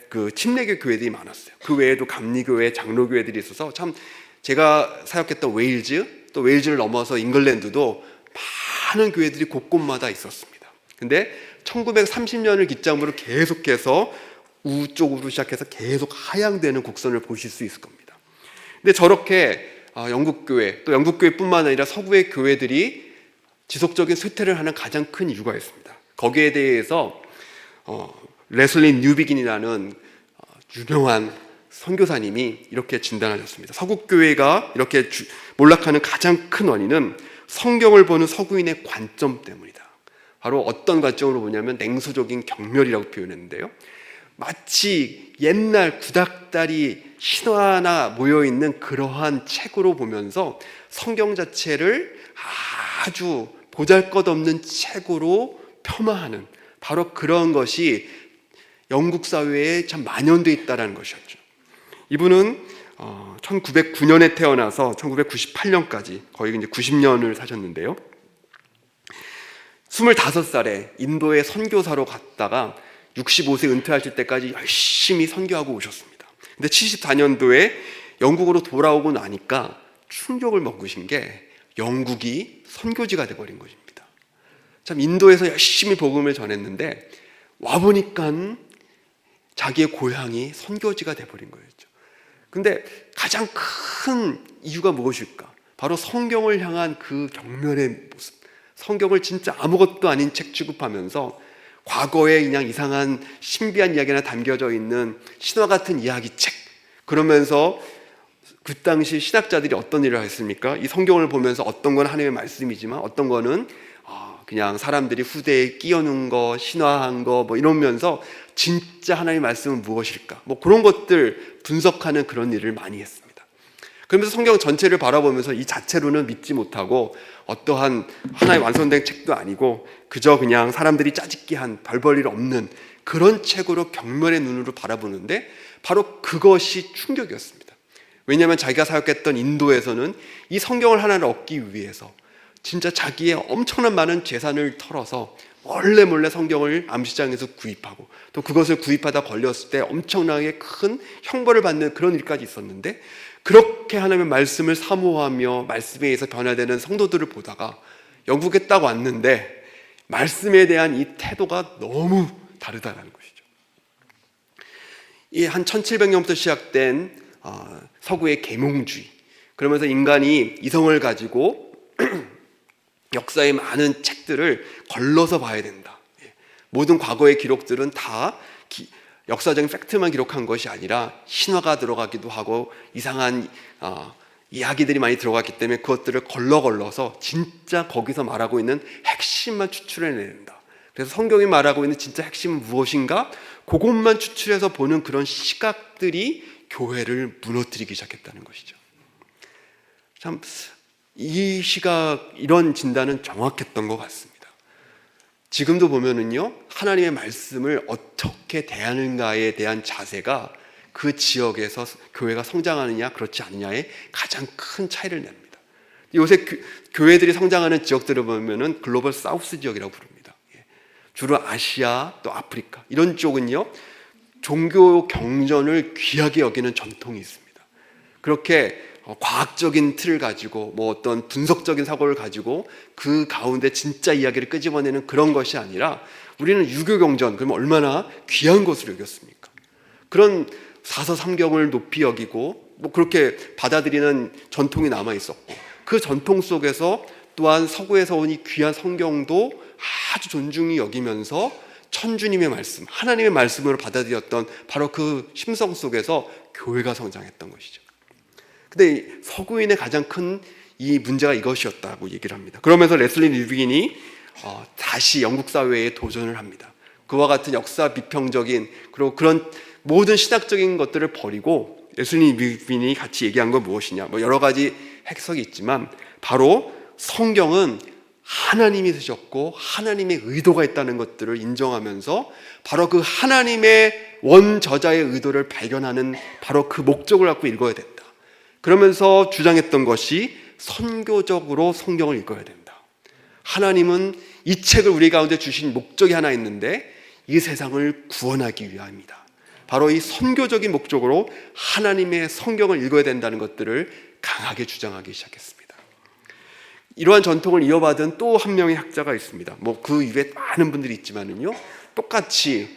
그 침례교 교회들이 많았어요. 그 외에도 감리교회, 장로교회들이 있어서 참 제가 사역했던 웨일즈, 또 웨일즈를 넘어서 잉글랜드도 많은 교회들이 곳곳마다 있었습니다. 근데 1930년을 기점으로 계속해서 우쪽으로 시작해서 계속 하향되는 곡선을 보실 수 있을 겁니다. 근데 저렇게 영국교회, 또 영국교회뿐만 아니라 서구의 교회들이 지속적인 쇠퇴를 하는 가장 큰 이유가 있습니다. 거기에 대해서 레슬리 뉴비긴이라는 유명한 선교사님이 이렇게 진단하셨습니다. 서구교회가 이렇게 몰락하는 가장 큰 원인은 성경을 보는 서구인의 관점 때문이다. 바로 어떤 관점으로 보냐면 냉소적인 경멸이라고 표현했는데요, 마치 옛날 구닥다리 신화나 모여있는 그러한 책으로 보면서 성경 자체를 아주 보잘것없는 책으로 폄하하는, 바로 그런 것이 영국 사회에 참 만연되어 있다는 것이었죠. 이분은 1909년에 태어나서 1998년까지 거의 이제 90년을 사셨는데요, 25살에 인도에 선교사로 갔다가 65세 은퇴하실 때까지 열심히 선교하고 오셨습니다. 근데 74년도에 영국으로 돌아오고 나니까 충격을 먹으신 게 영국이 선교지가 돼버린 것입니다. 참 인도에서 열심히 복음을 전했는데 와보니까 자기의 고향이 선교지가 돼버린 거였죠. 근데 가장 큰 이유가 무엇일까? 바로 성경을 향한 그 경멸의 모습. 성경을 진짜 아무것도 아닌 책 취급하면서 과거에 그냥 이상한 신비한 이야기나 담겨져 있는 신화 같은 이야기책, 그러면서 그 당시 신학자들이 어떤 일을 했습니까? 이 성경을 보면서 어떤 건 하나님의 말씀이지만 어떤 거는 그냥 사람들이 후대에 끼워놓은 거, 신화한 거 뭐 이러면서 진짜 하나님의 말씀은 무엇일까? 뭐 그런 것들 분석하는 그런 일을 많이 했습니다. 그러면서 성경 전체를 바라보면서 이 자체로는 믿지 못하고 어떠한 하나의 완성된 책도 아니고 그저 그냥 사람들이 짜집기한 별 볼 일 없는 그런 책으로 경멸의 눈으로 바라보는데 바로 그것이 충격이었습니다. 왜냐하면 자기가 사역했던 인도에서는 이 성경을 하나를 얻기 위해서 진짜 자기의 엄청난 많은 재산을 털어서 몰래 성경을 암시장에서 구입하고 또 그것을 구입하다 걸렸을 때 엄청나게 큰 형벌을 받는 그런 일까지 있었는데 그렇게 하나님의 말씀을 사모하며 말씀에 의해서 변화되는 성도들을 보다가 영국에 딱 왔는데 말씀에 대한 이 태도가 너무 다르다는 것이죠. 이 한 1700년부터 시작된 서구의 계몽주의, 그러면서 인간이 이성을 가지고 역사의 많은 책들을 걸러서 봐야 된다. 모든 과거의 기록들은 다 역사적인 팩트만 기록한 것이 아니라 신화가 들어가기도 하고 이상한 이야기들이 많이 들어갔기 때문에 그것들을 걸러서 진짜 거기서 말하고 있는 핵심만 추출해내야 된다. 그래서 성경이 말하고 있는 진짜 핵심은 무엇인가? 그것만 추출해서 보는 그런 시각들이 교회를 무너뜨리기 시작했다는 것이죠. 참 이 시각, 이런 진단은 정확했던 것 같습니다. 지금도 보면은요, 하나님의 말씀을 어떻게 대하는가에 대한 자세가 그 지역에서 교회가 성장하느냐 그렇지 않느냐에 가장 큰 차이를 냅니다. 요새 교회들이 성장하는 지역들을 보면은 글로벌 사우스 지역이라고 부릅니다. 주로 아시아 또 아프리카 이런 쪽은요, 종교 경전을 귀하게 여기는 전통이 있습니다. 그렇게 과학적인 틀을 가지고 뭐 어떤 분석적인 사고를 가지고 그 가운데 진짜 이야기를 끄집어내는 그런 것이 아니라 우리는 유교 경전, 그러면 얼마나 귀한 것으로 여겼습니까? 그런 사서삼경을 높이 여기고 뭐 그렇게 받아들이는 전통이 남아 있었고 그 전통 속에서 또한 서구에서 온 이 귀한 성경도 아주 존중히 여기면서 천주님의 말씀, 하나님의 말씀으로 받아들였던 바로 그 심성 속에서 교회가 성장했던 것이죠. 근데 서구인의 가장 큰 이 문제가 이것이었다고 얘기를 합니다. 그러면서 레슬리 뉴비긴이 다시 영국 사회에 도전을 합니다. 그와 같은 역사 비평적인 그리고 그런 모든 신학적인 것들을 버리고 레슬리 뉴비긴이 같이 얘기한 건 무엇이냐? 뭐 여러 가지 해석이 있지만 바로 성경은 하나님이 쓰셨고 하나님의 의도가 있다는 것들을 인정하면서 바로 그 하나님의 원저자의 의도를 발견하는 바로 그 목적을 갖고 읽어야 된다. 그러면서 주장했던 것이 선교적으로 성경을 읽어야 된다. 하나님은 이 책을 우리 가운데 주신 목적이 하나 있는데 이 세상을 구원하기 위함이다. 바로 이 선교적인 목적으로 하나님의 성경을 읽어야 된다는 것들을 강하게 주장하기 시작했습니다. 이러한 전통을 이어받은 또 한 명의 학자가 있습니다. 뭐 그 이외에 많은 분들이 있지만은요, 똑같이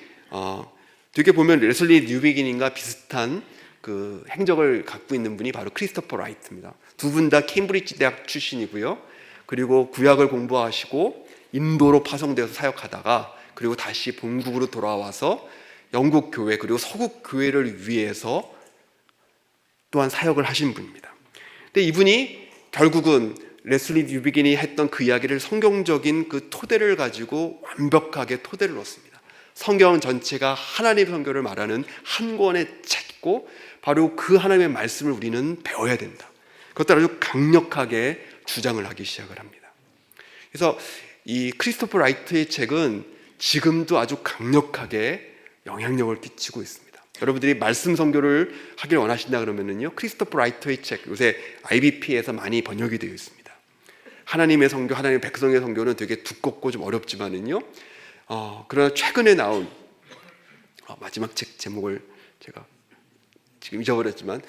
되게 보면 레슬리 뉴비긴과 비슷한 그 행적을 갖고 있는 분이 바로 크리스토퍼 라이트입니다. 두 분 다 케임브리지 대학 출신이고요. 그리고 구약을 공부하시고 인도로 파송되어서 사역하다가 그리고 다시 본국으로 돌아와서 영국 교회 그리고 서구 교회를 위해서 또한 사역을 하신 분입니다. 근데 이분이 결국은 레슬리 뉴비긴이 했던 그 이야기를 성경적인 그 토대를 가지고 완벽하게 토대를 놓습니다. 성경 전체가 하나님의 성경을 말하는 한 권의 책이고 바로 그 하나님의 말씀을 우리는 배워야 된다. 그것도 아주 강력하게 주장을 하기 시작을 합니다. 그래서 이 크리스토퍼 라이트의 책은 지금도 아주 강력하게 영향력을 끼치고 있습니다. 여러분들이 말씀 선교를 하길 원하신다 그러면은요, 크리스토퍼 라이트의 책 요새 IBP에서 많이 번역이 되어 있습니다. 하나님의 선교, 하나님의 백성의 선교는 되게 두껍고 좀 어렵지만은요, 그러나 최근에 나온 마지막 책 제목을 제가 지금 잊어버렸지만,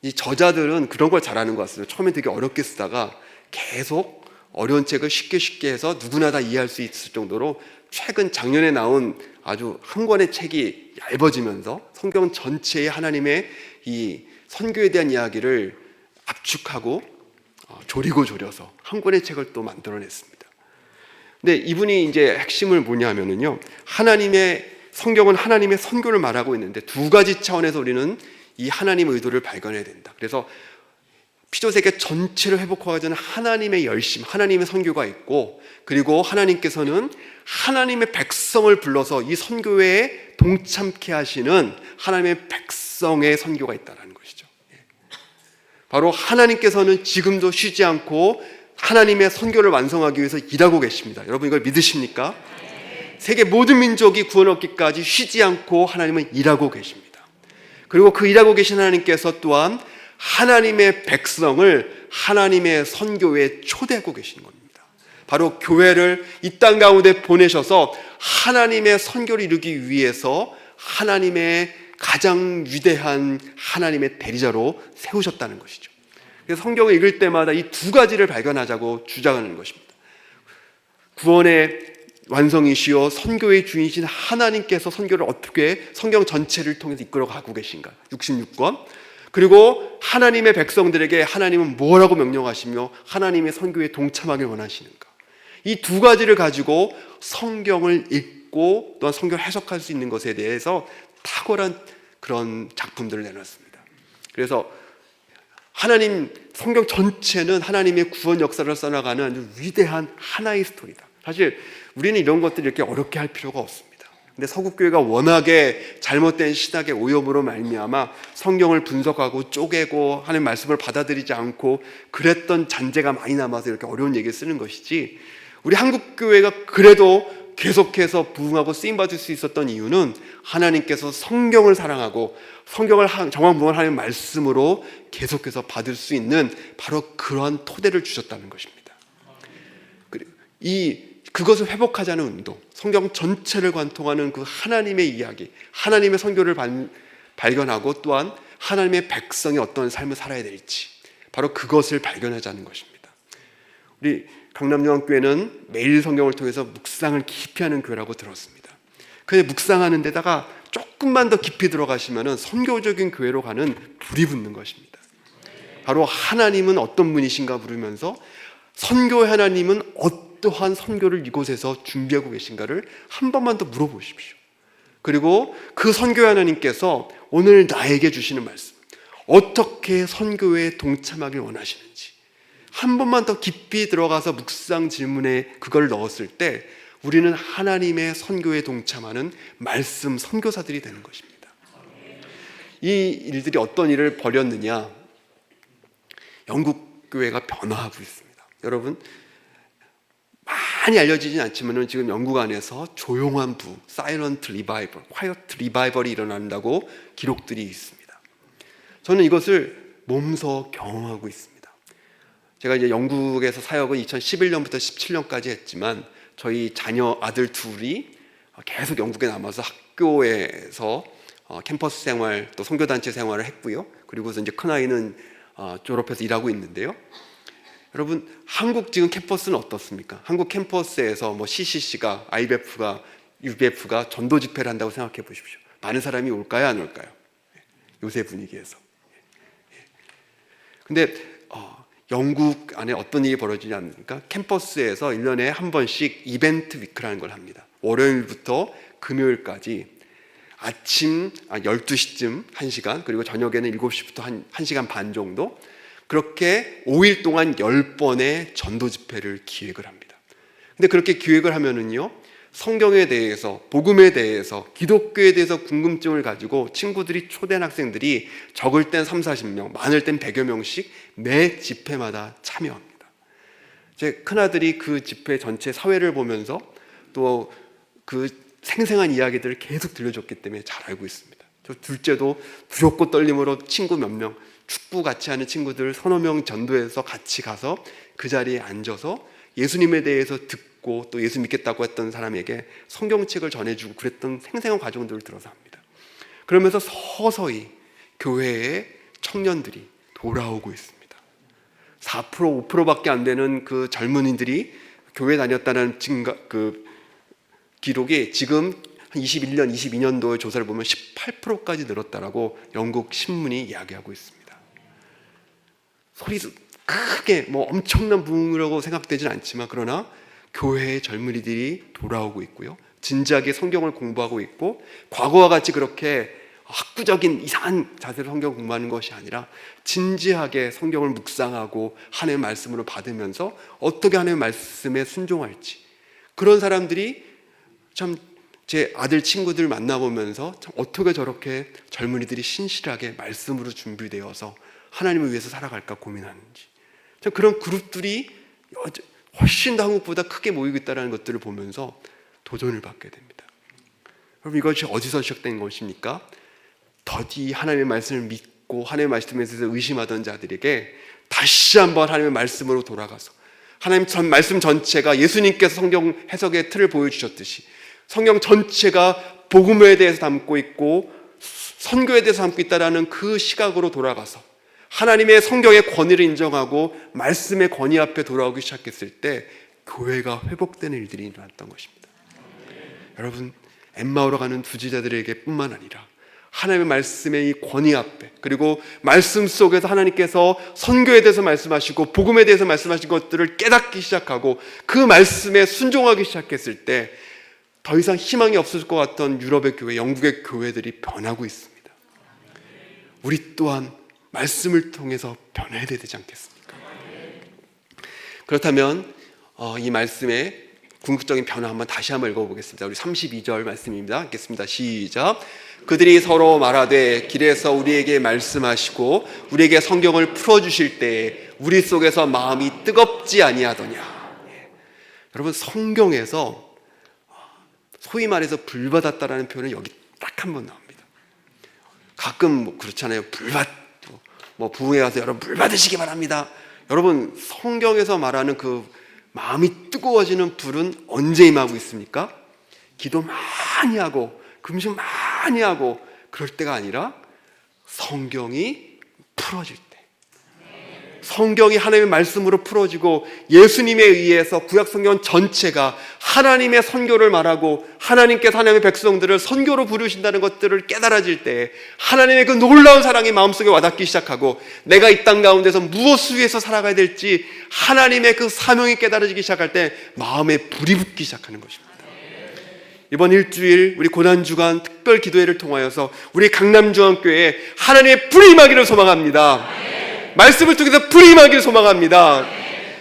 이 저자들은 그런 걸 잘하는 것 같습니다. 처음에 되게 어렵게 쓰다가 계속 어려운 책을 쉽게 해서 누구나 다 이해할 수 있을 정도로 최근 작년에 나온 아주 한 권의 책이 얇아지면서 성경 전체의 하나님의 이 선교에 대한 이야기를 압축하고 조리고 조려서 한 권의 책을 또 만들어냈습니다. 근데 이분이 이제 핵심을 뭐냐면요, 성경은 하나님의 선교를 말하고 있는데 두 가지 차원에서 우리는 이 하나님의 의도를 발견해야 된다. 그래서 피조세계 전체를 회복하기 전에 하나님의 열심, 하나님의 선교가 있고, 그리고 하나님께서는 하나님의 백성을 불러서 이 선교에 동참케 하시는 하나님의 백성의 선교가 있다는 것이죠. 바로 하나님께서는 지금도 쉬지 않고 하나님의 선교를 완성하기 위해서 일하고 계십니다. 여러분 이걸 믿으십니까? 세계 모든 민족이 구원 얻기까지 쉬지 않고 하나님은 일하고 계십니다. 그리고 그 일하고 계신 하나님께서 또한 하나님의 백성을 하나님의 선교에 초대하고 계시는 겁니다. 바로 교회를 이 땅 가운데 보내셔서 하나님의 선교를 이루기 위해서 하나님의 가장 위대한 하나님의 대리자로 세우셨다는 것이죠. 그래서 성경을 읽을 때마다 이 두 가지를 발견하자고 주장하는 것입니다. 구원의 완성이시여 선교의 주인이신 하나님께서 선교를 어떻게 성경 전체를 통해서 이끌어가고 계신가, 66권. 그리고 하나님의 백성들에게 하나님은 뭐라고 명령하시며 하나님의 선교에 동참하길 원하시는가. 이 두 가지를 가지고 성경을 읽고 또한 성경을 해석할 수 있는 것에 대해서 탁월한 그런 작품들을 내놨습니다. 그래서 하나님 성경 전체는 하나님의 구원 역사를 써나가는 아주 위대한 하나의 스토리다. 사실 우리는 이런 것들을 이렇게 어렵게 할 필요가 없습니다. 근데 서구교회가 워낙에 잘못된 신학의 오염으로 말미암아 성경을 분석하고 쪼개고 하는 말씀을 받아들이지 않고 그랬던 잔재가 많이 남아서 이렇게 어려운 얘기를 쓰는 것이지, 우리 한국교회가 그래도 계속해서 부흥하고 쓰임받을 수 있었던 이유는 하나님께서 성경을 사랑하고 성경을 정황분석을 하는 말씀으로 계속해서 받을 수 있는 바로 그러한 토대를 주셨다는 것입니다. 그것을 회복하자는 운동, 성경 전체를 관통하는 그 하나님의 이야기, 하나님의 선교를 발견하고 또한 하나님의 백성이 어떤 삶을 살아야 될지, 바로 그것을 발견하자는 것입니다. 우리 강남요한교회는 매일 성경을 통해서 묵상을 깊이 하는 교회라고 들었습니다. 근데 묵상하는 데다가 조금만 더 깊이 들어가시면 선교적인 교회로 가는 불이 붙는 것입니다. 바로 하나님은 어떤 분이신가 물으면서 선교의 하나님은 어떠한 선교를 이곳에서 준비하고 계신가를 한 번만 더 물어보십시오. 그리고 그 선교의 하나님께서 오늘 나에게 주시는 말씀, 어떻게 선교에 동참하길 원하시는지 한 번만 더 깊이 들어가서 묵상 질문에 그걸 넣었을 때 우리는 하나님의 선교에 동참하는 말씀 선교사들이 되는 것입니다. 이 일들이 어떤 일을 벌였느냐, 영국 교회가 변화하고 있습니다. 여러분 많이 알려지진 않지만 지금 영국 안에서 조용한 부, 사일런트 리바이벌, 콰이어트 리바이벌이 일어난다고 기록들이 있습니다. 저는 이것을 몸소 경험하고 있습니다. 제가 이제 영국에서 사역은 2011년부터 17년까지 했지만 저희 자녀 아들 둘이 계속 영국에 남아서 학교에서 캠퍼스 생활 또 선교단체 생활을 했고요. 그리고서 이제 큰아이는 졸업해서 일하고 있는데요. 여러분 한국 지금 캠퍼스는 어떻습니까? 한국 캠퍼스에서 뭐 CCC가, IBF가, UBF가 전도 집회를 한다고 생각해 보십시오. 많은 사람이 올까요, 안 올까요? 요새 분위기에서. 근데 영국 안에 어떤 일이 벌어지지 않습니까? 캠퍼스에서 1년에 한 번씩 이벤트 위크라는 걸 합니다. 월요일부터 금요일까지 아침 12시쯤 1시간, 그리고 저녁에는 7시부터 1시간 반 정도, 그렇게 5일 동안 10번의 전도 집회를 기획을 합니다. 근데 그렇게 기획을 하면은요, 성경에 대해서, 복음에 대해서, 기독교에 대해서 궁금증을 가지고 친구들이 초대한 학생들이 적을 땐 30-40명, 많을 땐 100여 명씩 매 집회마다 참여합니다. 제 큰아들이 그 집회 전체 사회를 보면서 또 그 생생한 이야기들을 계속 들려줬기 때문에 잘 알고 있습니다. 저 둘째도 두렵고 떨림으로 친구 몇 명, 축구 같이 하는 친구들 3-4명 전도해서 같이 가서 그 자리에 앉아서 예수님에 대해서 듣고 듣고 또 예수 믿겠다고 했던 사람에게 성경책을 전해주고 그랬던 생생한 과정들을 들어서 합니다. 그러면서 서서히 교회에 청년들이 돌아오고 있습니다. 4% 5%밖에 안 되는 그 젊은이들이 교회 다녔다는 기록이 지금 한 21년, 22년도의 조사를 보면 18%까지 늘었다라고 영국 신문이 이야기하고 있습니다. 소리 크게 엄청난 부흥이라고 생각되지는 않지만 그러나 교회의 젊은이들이 돌아오고 있고요. 진지하게 성경을 공부하고 있고 과거와 같이 그렇게 학구적인 이상한 자세로 성경 공부하는 것이 아니라 진지하게 성경을 묵상하고 하나님의 말씀으로 받으면서 어떻게 하나님의 말씀에 순종할지 그런 사람들이 참 제 아들 친구들 만나보면서 참 어떻게 저렇게 젊은이들이 신실하게 말씀으로 준비되어서 하나님을 위해서 살아갈까 고민하는지 참 그런 그룹들이 훨씬 더 한국보다 크게 모이고 있다는 것들을 보면서 도전을 받게 됩니다. 그럼 이것이 어디서 시작된 것입니까? 더디 하나님의 말씀을 믿고 하나님의 말씀에 대해서 의심하던 자들에게 다시 한번 하나님의 말씀으로 돌아가서 하나님 말씀 전체가 예수님께서 성경 해석의 틀을 보여주셨듯이 성경 전체가 복음에 대해서 담고 있고 선교에 대해서 담고 있다는 그 시각으로 돌아가서 하나님의 성경의 권위를 인정하고 말씀의 권위 앞에 돌아오기 시작했을 때 교회가 회복되는 일들이 일어났던 것입니다. 여러분, 엠마오로 가는 두지자들에게 뿐만 아니라 하나님의 말씀의 이 권위 앞에 그리고 말씀 속에서 하나님께서 선교에 대해서 말씀하시고 복음에 대해서 말씀하신 것들을 깨닫기 시작하고 그 말씀에 순종하기 시작했을 때 더 이상 희망이 없을 것 같던 유럽의 교회, 영국의 교회들이 변하고 있습니다. 우리 또한 말씀을 통해서 변해야 되지 않겠습니까? 그렇다면 이 말씀의 궁극적인 변화 다시 한번 읽어보겠습니다. 우리 32절 말씀입니다. 읽겠습니다. 시작. 그들이 서로 말하되 길에서 우리에게 말씀하시고 우리에게 성경을 풀어주실 때에 우리 속에서 마음이 뜨겁지 아니하더냐. 여러분, 성경에서 소위 말해서 불받았다라는 표현은 여기 딱 한 번 나옵니다. 가끔 그렇잖아요. 부흥회 가서 여러분 불받으시기 바랍니다. 여러분, 성경에서 말하는 그 마음이 뜨거워지는 불은 언제 임하고 있습니까? 기도 많이 하고 금식 많이 하고 그럴 때가 아니라 성경이 풀어질 때, 성경이 하나님의 말씀으로 풀어지고 예수님에 의해서 구약성경 전체가 하나님의 선교를 말하고 하나님께서 하나님의 백성들을 선교로 부르신다는 것들을 깨달아질 때 하나님의 그 놀라운 사랑이 마음속에 와닿기 시작하고 내가 이 땅 가운데서 무엇을 위해서 살아가야 될지 하나님의 그 사명이 깨달아지기 시작할 때 마음에 불이 붙기 시작하는 것입니다. 이번 일주일 우리 고난주간 특별 기도회를 통하여서 우리 강남중앙교회에 하나님의 불이 임하기를 소망합니다. 말씀을 통해서 불이 임하기를 소망합니다.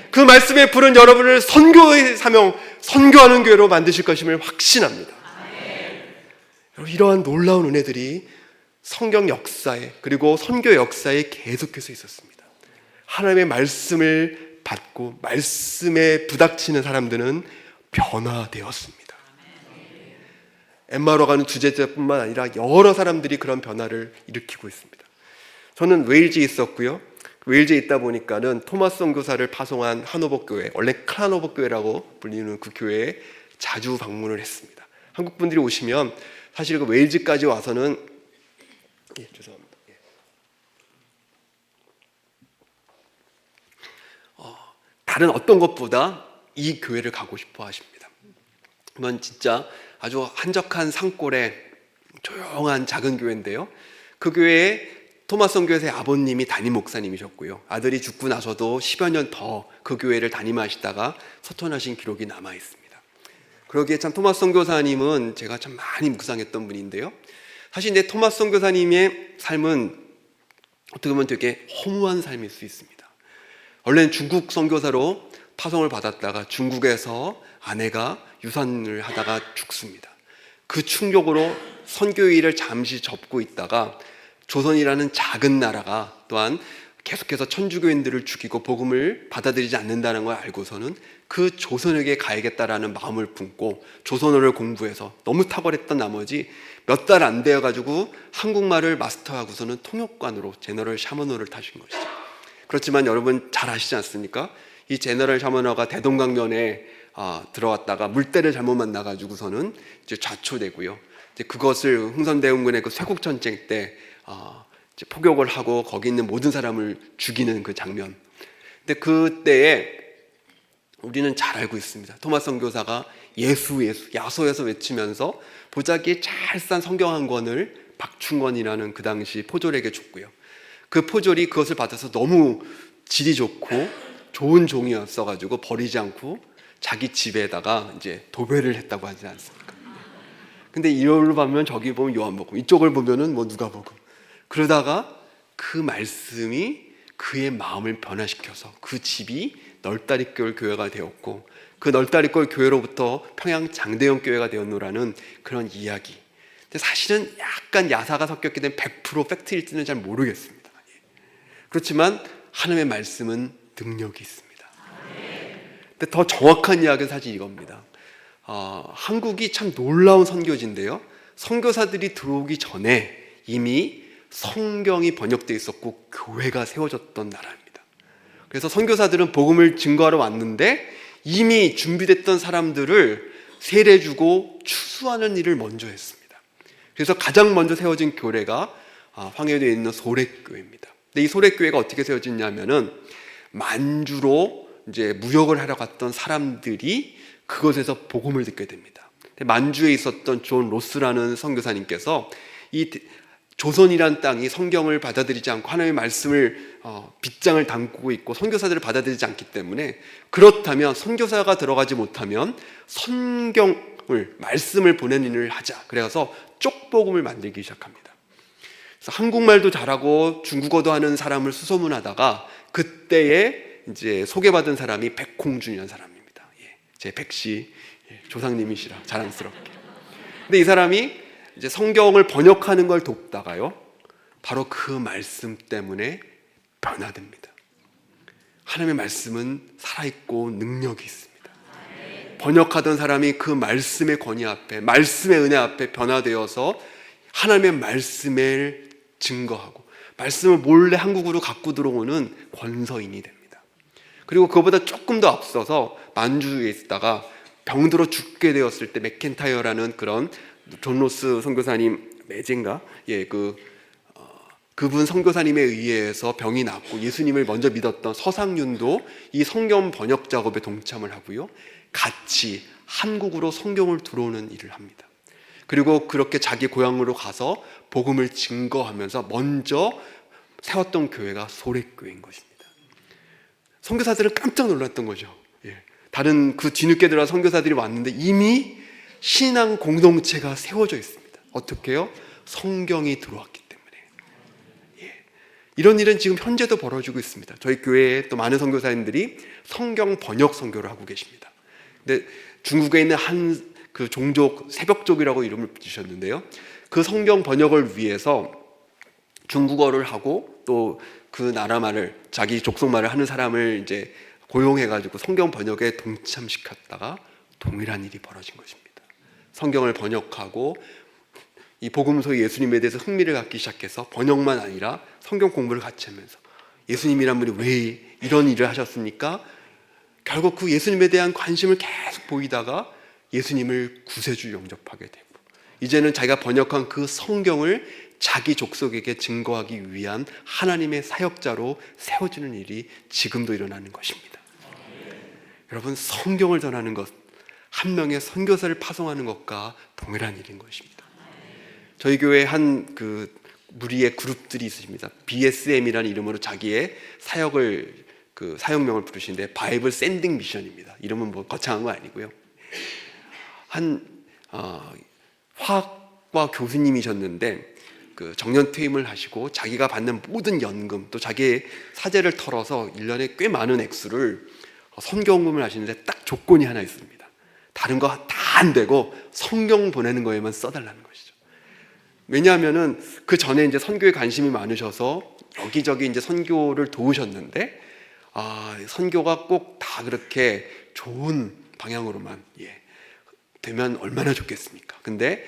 그 말씀의 불은 여러분을 선교의 사명, 선교하는 교회로 만드실 것임을 확신합니다. 여러분, 이러한 놀라운 은혜들이 성경 역사에 그리고 선교 역사에 계속해서 있었습니다. 하나님의 말씀을 받고 말씀에 부닥치는 사람들은 변화되었습니다. 엠마오로 가는 주제자뿐만 아니라 여러 사람들이 그런 변화를 일으키고 있습니다. 저는 웨일즈에 있었고요. 웨일즈에 있다 보니까는 토마스 선교사를 파송한 하노버 교회, 원래 클라노버 교회라고 불리는 그 교회에 자주 방문을 했습니다. 한국 분들이 오시면 사실 그 웨일즈까지 와서는 죄송합니다. 다른 어떤 것보다 이 교회를 가고 싶어 하십니다. 그건 진짜 아주 한적한 산골에 조용한 작은 교회인데요. 그 교회에 토마스 선교사의 아버님이 담임 목사님이셨고요. 아들이 죽고 나서도 10여 년 더 그 교회를 담임하시다가 소천하신 기록이 남아 있습니다. 그러기에 참 토마스 선교사님은 제가 참 많이 묵상했던 분인데요. 사실 이제 토마스 선교사님의 삶은 어떻게 보면 되게 허무한 삶일 수 있습니다. 원래는 중국 선교사로 파송을 받았다가 중국에서 아내가 유산을 하다가 죽습니다. 그 충격으로 선교 일을 잠시 접고 있다가 조선이라는 작은 나라가 또한 계속해서 천주교인들을 죽이고 복음을 받아들이지 않는다는 걸 알고서는 그 조선에게 가야겠다라는 마음을 품고 조선어를 공부해서 너무 탁월했던 나머지 몇 달 안 되어가지고 한국말을 마스터하고서는 통역관으로 제너럴 샤머너를 타신 것이죠. 그렇지만 여러분 잘 아시지 않습니까? 이 제너럴 샤머너가 대동강변에 들어왔다가 물때를 잘못 만나가지고서는 이제 좌초되고요. 이제 그것을 흥선대원군의 그 쇄국전쟁 때 이제 포격을 하고 거기 있는 모든 사람을 죽이는 그 장면. 근데 그때에 우리는 잘 알고 있습니다. 토마스 선교사가 예수 예수 야소에서 외치면서 보자기에 잘 싼 성경 한 권을 박충권이라는 그 당시 포졸에게 줬고요. 그 포졸이 그것을 받아서 너무 질이 좋고 좋은 종이었어가지고 버리지 않고 자기 집에다가 이제 도배를 했다고 하지 않습니까? 근데 이걸로 보면 저기 보면 요한복음, 이쪽을 보면은 뭐 누가복음. 그러다가 그 말씀이 그의 마음을 변화시켜서 그 집이 널다리골 교회가 되었고 그 널다리골 교회로부터 평양 장대영 교회가 되었노라는 그런 이야기. 근데 사실은 약간 야사가 섞였기 때문에 100% 팩트일지는 잘 모르겠습니다. 그렇지만 하나님의 말씀은 능력이 있습니다. 근데 더 정확한 이야기는 사실 이겁니다. 한국이 참 놀라운 선교지인데요. 선교사들이 들어오기 전에 이미 성경이 번역되어 있었고 교회가 세워졌던 나라입니다. 그래서 선교사들은 복음을 증거하러 왔는데 이미 준비됐던 사람들을 세례주고 추수하는 일을 먼저 했습니다. 그래서 가장 먼저 세워진 교회가 황해도에 있는 소래교회입니다. 근데 이 소래교회가 어떻게 세워졌냐면은 만주로 이제 무역을 하러 갔던 사람들이 그곳에서 복음을 듣게 됩니다. 만주에 있었던 존 로스라는 선교사님께서 이 조선이란 땅이 성경을 받아들이지 않고 하나님의 말씀을 빗장을 담고 있고 선교사들을 받아들이지 않기 때문에 그렇다면 선교사가 들어가지 못하면 성경을 말씀을 보내는 일을 하자. 그래서 쪽복음을 만들기 시작합니다. 그래서 한국말도 잘하고 중국어도 하는 사람을 수소문하다가 그때에 이제 소개받은 사람이 백홍준이라는 사람입니다. 제 백씨 조상님이시라 자랑스럽게. 근데 이 사람이 이제 성경을 번역하는 걸 돕다가요, 바로 그 말씀 때문에 변화됩니다. 하나님의 말씀은 살아있고 능력이 있습니다. 번역하던 사람이 그 말씀의 권위 앞에, 말씀의 은혜 앞에 변화되어서 하나님의 말씀을 증거하고 말씀을 몰래 한국으로 갖고 들어오는 권서인이 됩니다. 그리고 그거보다 조금 더 앞서서 만주에 있다가 병들어 죽게 되었을 때 맥켄타이어라는 그런 존 로스 선교사님 매제인가? 그분 선교사님에 의해서 병이 낫고 예수님을 먼저 믿었던 서상윤도 이 성경 번역 작업에 동참을 하고요. 같이 한국으로 성경을 들어오는 일을 합니다. 그리고 그렇게 자기 고향으로 가서 복음을 증거하면서 먼저 세웠던 교회가 소래교회인 것입니다. 선교사들은 깜짝 놀랐던 거죠. 다른 그 뒤늦게 들어온 선교사들이 왔는데 이미 신앙 공동체가 세워져 있습니다. 어떻게 해요? 성경이 들어왔기 때문에. 이런 일은 지금 현재도 벌어지고 있습니다. 저희 교회에 또 많은 선교사님들이 성경 번역 선교를 하고 계십니다. 근데 중국에 있는 한 그 종족 새벽족이라고 이름을 붙이셨는데요. 그 성경 번역을 위해서 중국어를 하고 또 그 나라 말을 자기 족속 말을 하는 사람을 이제 고용해가지고 성경 번역에 동참시켰다가 동일한 일이 벌어진 것입니다. 성경을 번역하고 이 복음서의 예수님에 대해서 흥미를 갖기 시작해서 번역만 아니라 성경 공부를 같이 하면서 예수님이란 분이 왜 이런 일을 하셨습니까? 결국 그 예수님에 대한 관심을 계속 보이다가 예수님을 구세주 영접하게 되고 이제는 자기가 번역한 그 성경을 자기 족속에게 증거하기 위한 하나님의 사역자로 세워지는 일이 지금도 일어나는 것입니다. 여러분, 성경을 전하는 것, 한 명의 선교사를 파송하는 것과 동일한 일인 것입니다. 저희 교회에 한 그 무리의 그룹들이 있습니다. BSM이라는 이름으로 자기의 사역을 그 사역명을 부르시는데 바이블 샌딩 미션입니다. 이름은 뭐 거창한 거 아니고요. 한 화학과 교수님이셨는데 그 정년 퇴임을 하시고 자기가 받는 모든 연금 또 자기의 사재를 털어서 1년에 꽤 많은 액수를 선교헌금을 하시는데 딱 조건이 하나 있습니다. 다른 거 다 안 되고 성경 보내는 거에만 써달라는 것이죠. 왜냐하면은 그 전에 이제 선교에 관심이 많으셔서 여기저기 이제 선교를 도우셨는데 선교가 꼭 다 그렇게 좋은 방향으로만 되면 얼마나 좋겠습니까? 근데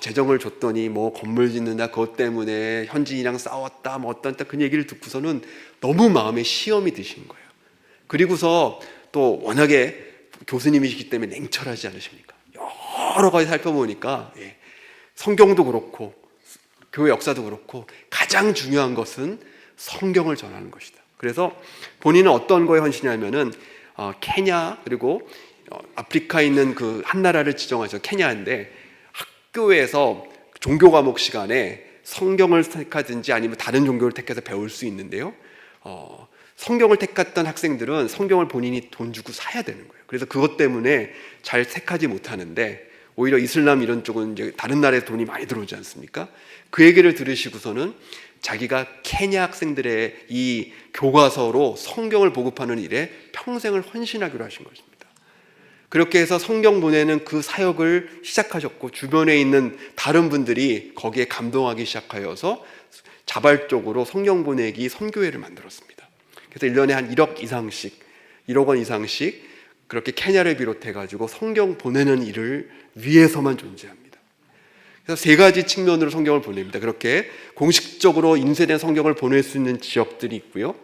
재정을 줬더니 뭐 건물 짓는다 그것 때문에 현지인이랑 싸웠다 뭐 어떤 그 얘기를 듣고서는 너무 마음에 시험이 드신 거예요. 그리고서 또 워낙에 교수님이시기 때문에 냉철하지 않으십니까? 여러 가지 살펴보니까 성경도 그렇고 교회 역사도 그렇고 가장 중요한 것은 성경을 전하는 것이다. 그래서 본인은 어떤 거에 헌신하냐면은 케냐 그리고 아프리카에 있는 그 한 나라를 지정하셔서 케냐인데 학교에서 종교 과목 시간에 성경을 택하든지 아니면 다른 종교를 택해서 배울 수 있는데요. 성경을 택했던 학생들은 성경을 본인이 돈 주고 사야 되는 거예요. 그래서 그것 때문에 잘 택하지 못하는데 오히려 이슬람 이런 쪽은 이제 다른 나라에 돈이 많이 들어오지 않습니까? 그 얘기를 들으시고서는 자기가 케냐 학생들의 이 교과서로 성경을 보급하는 일에 평생을 헌신하기로 하신 것입니다. 그렇게 해서 성경 보내는 그 사역을 시작하셨고 주변에 있는 다른 분들이 거기에 감동하기 시작하여서 자발적으로 성경 보내기 선교회를 만들었습니다. 그래서 1년에 한 1억 원 이상씩 그렇게 케냐를 비롯해가지고 성경 보내는 일을 위해서만 존재합니다. 그래서 세 가지 측면으로 성경을 보냅니다. 그렇게 공식적으로 인쇄된 성경을 보낼 수 있는 지역들이 있고요.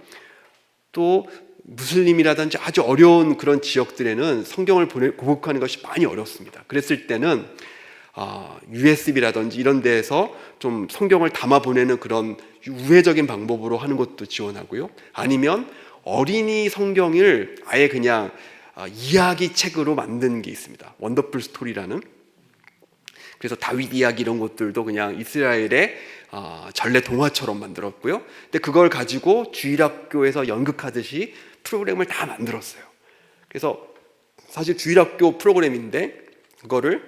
또 무슬림이라든지 아주 어려운 그런 지역들에는 성경을 보급하는 것이 많이 어렵습니다. 그랬을 때는 USB라든지 이런 데에서 좀 성경을 담아 보내는 그런 우회적인 방법으로 하는 것도 지원하고요. 아니면 어린이 성경을 아예 그냥 이야기 책으로 만든 게 있습니다. 원더풀 스토리라는. 그래서 다윗 이야기 이런 것들도 그냥 이스라엘의 전래 동화처럼 만들었고요. 근데 그걸 가지고 주일학교에서 연극하듯이 프로그램을 다 만들었어요. 그래서 사실 주일학교 프로그램인데 그거를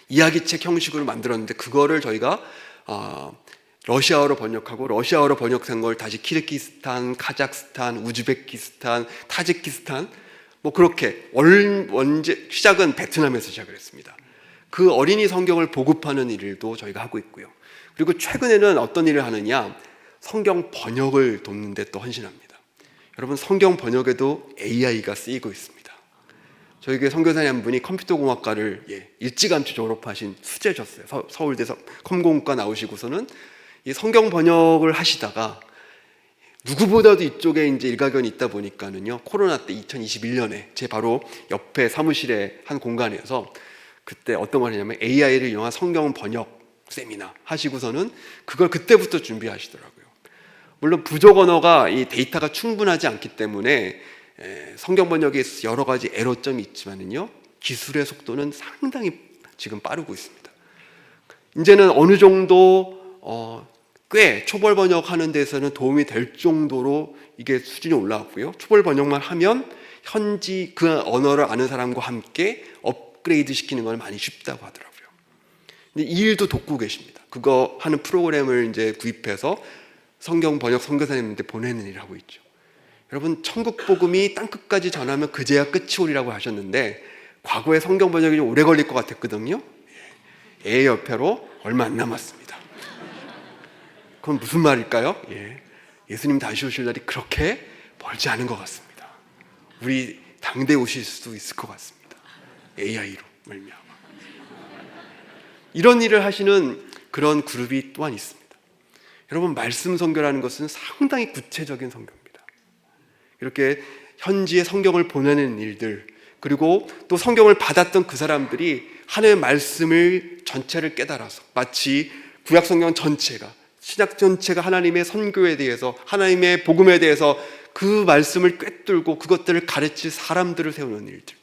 이야기책 형식으로 만들었는데 그거를 저희가 러시아어로 번역하고 러시아어로 번역한 걸 다시 키르기스탄, 카자흐스탄, 우즈베키스탄, 타지키스탄 뭐 그렇게 시작은 베트남에서 시작을 했습니다. 그 어린이 성경을 보급하는 일도 저희가 하고 있고요. 그리고 최근에는 어떤 일을 하느냐, 성경 번역을 돕는 데 또 헌신합니다. 여러분, 성경 번역에도 AI가 쓰이고 있습니다. 저희 교회 선교사님 한 분이 컴퓨터공학과를 일찌감치 졸업하신 수재셨어요. 서울대 컴공과 나오시고서는 이 성경 번역을 하시다가 누구보다도 이쪽에 이제 일가견이 있다 보니까는요, 코로나 때 2021년에 제 바로 옆에 사무실의 한 공간에서 그때 어떤 걸 하냐면 AI를 이용한 성경 번역 세미나 하시고서는 그걸 그때부터 준비하시더라고요. 물론 부족 언어가 이 데이터가 충분하지 않기 때문에 성경 번역에 여러 가지 에러점이 있지만은요, 기술의 속도는 상당히 지금 빠르고 있습니다. 이제는 어느 정도 꽤 초벌 번역하는 데서는 도움이 될 정도로 이게 수준이 올라왔고요. 초벌 번역만 하면 현지 그 언어를 아는 사람과 함께 업그레이드 시키는 건 많이 쉽다고 하더라고요. 근데 이 일도 돕고 계십니다. 그거 하는 프로그램을 이제 구입해서 성경 번역 선교사님한테 보내는 일을 하고 있죠. 여러분, 천국 복음이 땅끝까지 전하면 그제야 끝이 오리라고 하셨는데 과거에 성경 번역이 좀 오래 걸릴 것 같았거든요. 애 옆에로 얼마 안 남았습니다. 그건 무슨 말일까요? 예수님 다시 오실 날이 그렇게 멀지 않은 것 같습니다. 우리 당대 오실 수도 있을 것 같습니다. AI로 말미암아. 이런 일을 하시는 그런 그룹이 또한 있습니다. 여러분, 말씀 선교라는 것은 상당히 구체적인 선교입니다. 이렇게 현지에 성경을 보내는 일들, 그리고 또 성경을 받았던 그 사람들이 하나님의 말씀을 전체를 깨달아서 마치 구약 성경 전체가, 신약 전체가 하나님의 선교에 대해서, 하나님의 복음에 대해서 그 말씀을 꿰뚫고 그것들을 가르칠 사람들을 세우는 일들,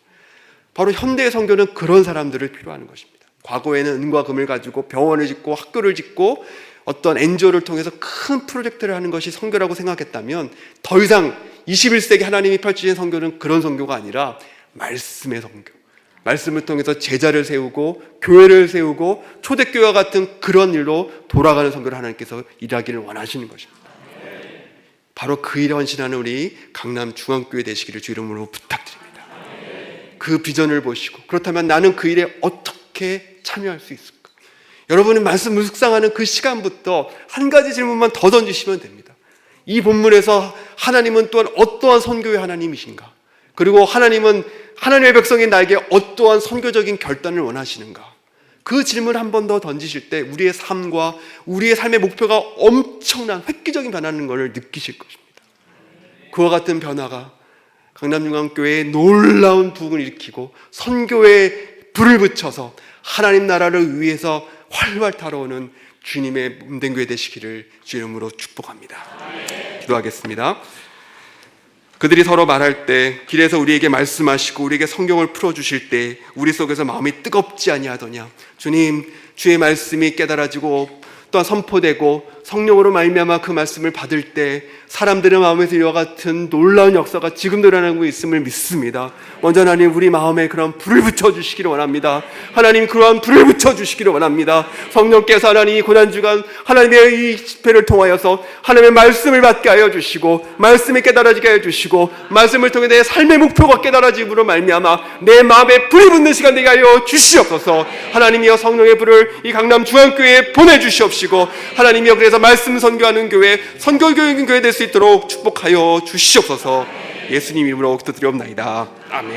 바로 현대의 선교는 그런 사람들을 필요하는 것입니다. 과거에는 은과 금을 가지고 병원을 짓고 학교를 짓고 어떤 NGO를 통해서 큰 프로젝트를 하는 것이 선교라고 생각했다면 더 이상 21세기 하나님이 펼치신 선교는 그런 선교가 아니라 말씀의 선교, 말씀을 통해서 제자를 세우고 교회를 세우고 초대교회와 같은 그런 일로 돌아가는 선교를 하나님께서 일하기를 원하시는 것입니다. 바로 그 일에 헌신하는 우리 강남 중앙교회 되시기를 주 이름으로 부탁드립니다. 그 비전을 보시고, 그렇다면 나는 그 일에 어떻게 참여할 수 있을까? 여러분이 말씀 묵상하는 그 시간부터 한 가지 질문만 더 던지시면 됩니다. 이 본문에서 하나님은 또한 어떠한 선교의 하나님이신가? 그리고 하나님은 하나님의 백성인 나에게 어떠한 선교적인 결단을 원하시는가? 그 질문을 한 번 더 던지실 때 우리의 삶과 우리의 삶의 목표가 엄청난 획기적인 변화하는 것을 느끼실 것입니다. 그와 같은 변화가 강남중앙교회에 놀라운 부흥을 일으키고 선교에 불을 붙여서 하나님 나라를 위해서 활활 타러오는 주님의 몸된 교회 되시기를 주 이름으로 축복합니다. 기도하겠습니다. 그들이 서로 말할 때 길에서 우리에게 말씀하시고 우리에게 성경을 풀어주실 때 우리 속에서 마음이 뜨겁지 아니하더냐. 주님, 주의 말씀이 깨달아지고 또한 선포되고 성령으로 말미암아 그 말씀을 받을 때 사람들의 마음에서 이와 같은 놀라운 역사가 지금도 일어나고 있음을 믿습니다. 먼저 하나님, 우리 마음에 그런 불을 붙여주시기를 원합니다. 하나님, 그러한 불을 붙여주시기를 원합니다. 성령께서 하나님 이 고난주간 하나님의 이 집회를 통하여서 하나님의 말씀을 받게 하여 주시고 말씀이 깨달아지게 하여 주시고 말씀을 통해 내 삶의 목표가 깨달아짐으로 말미암아 내 마음에 불이 붙는 시간 되게 하여 주시옵소서. 하나님이여, 성령의 불을 이 강남중앙교회에 보내주시옵시고 하나님이여, 그래서 말씀 선교하는 교회, 선교교육인 교회 될 수 있도록 축복하여 주시옵소서. 예수님 이름으로 기도드리옵나이다. 아멘.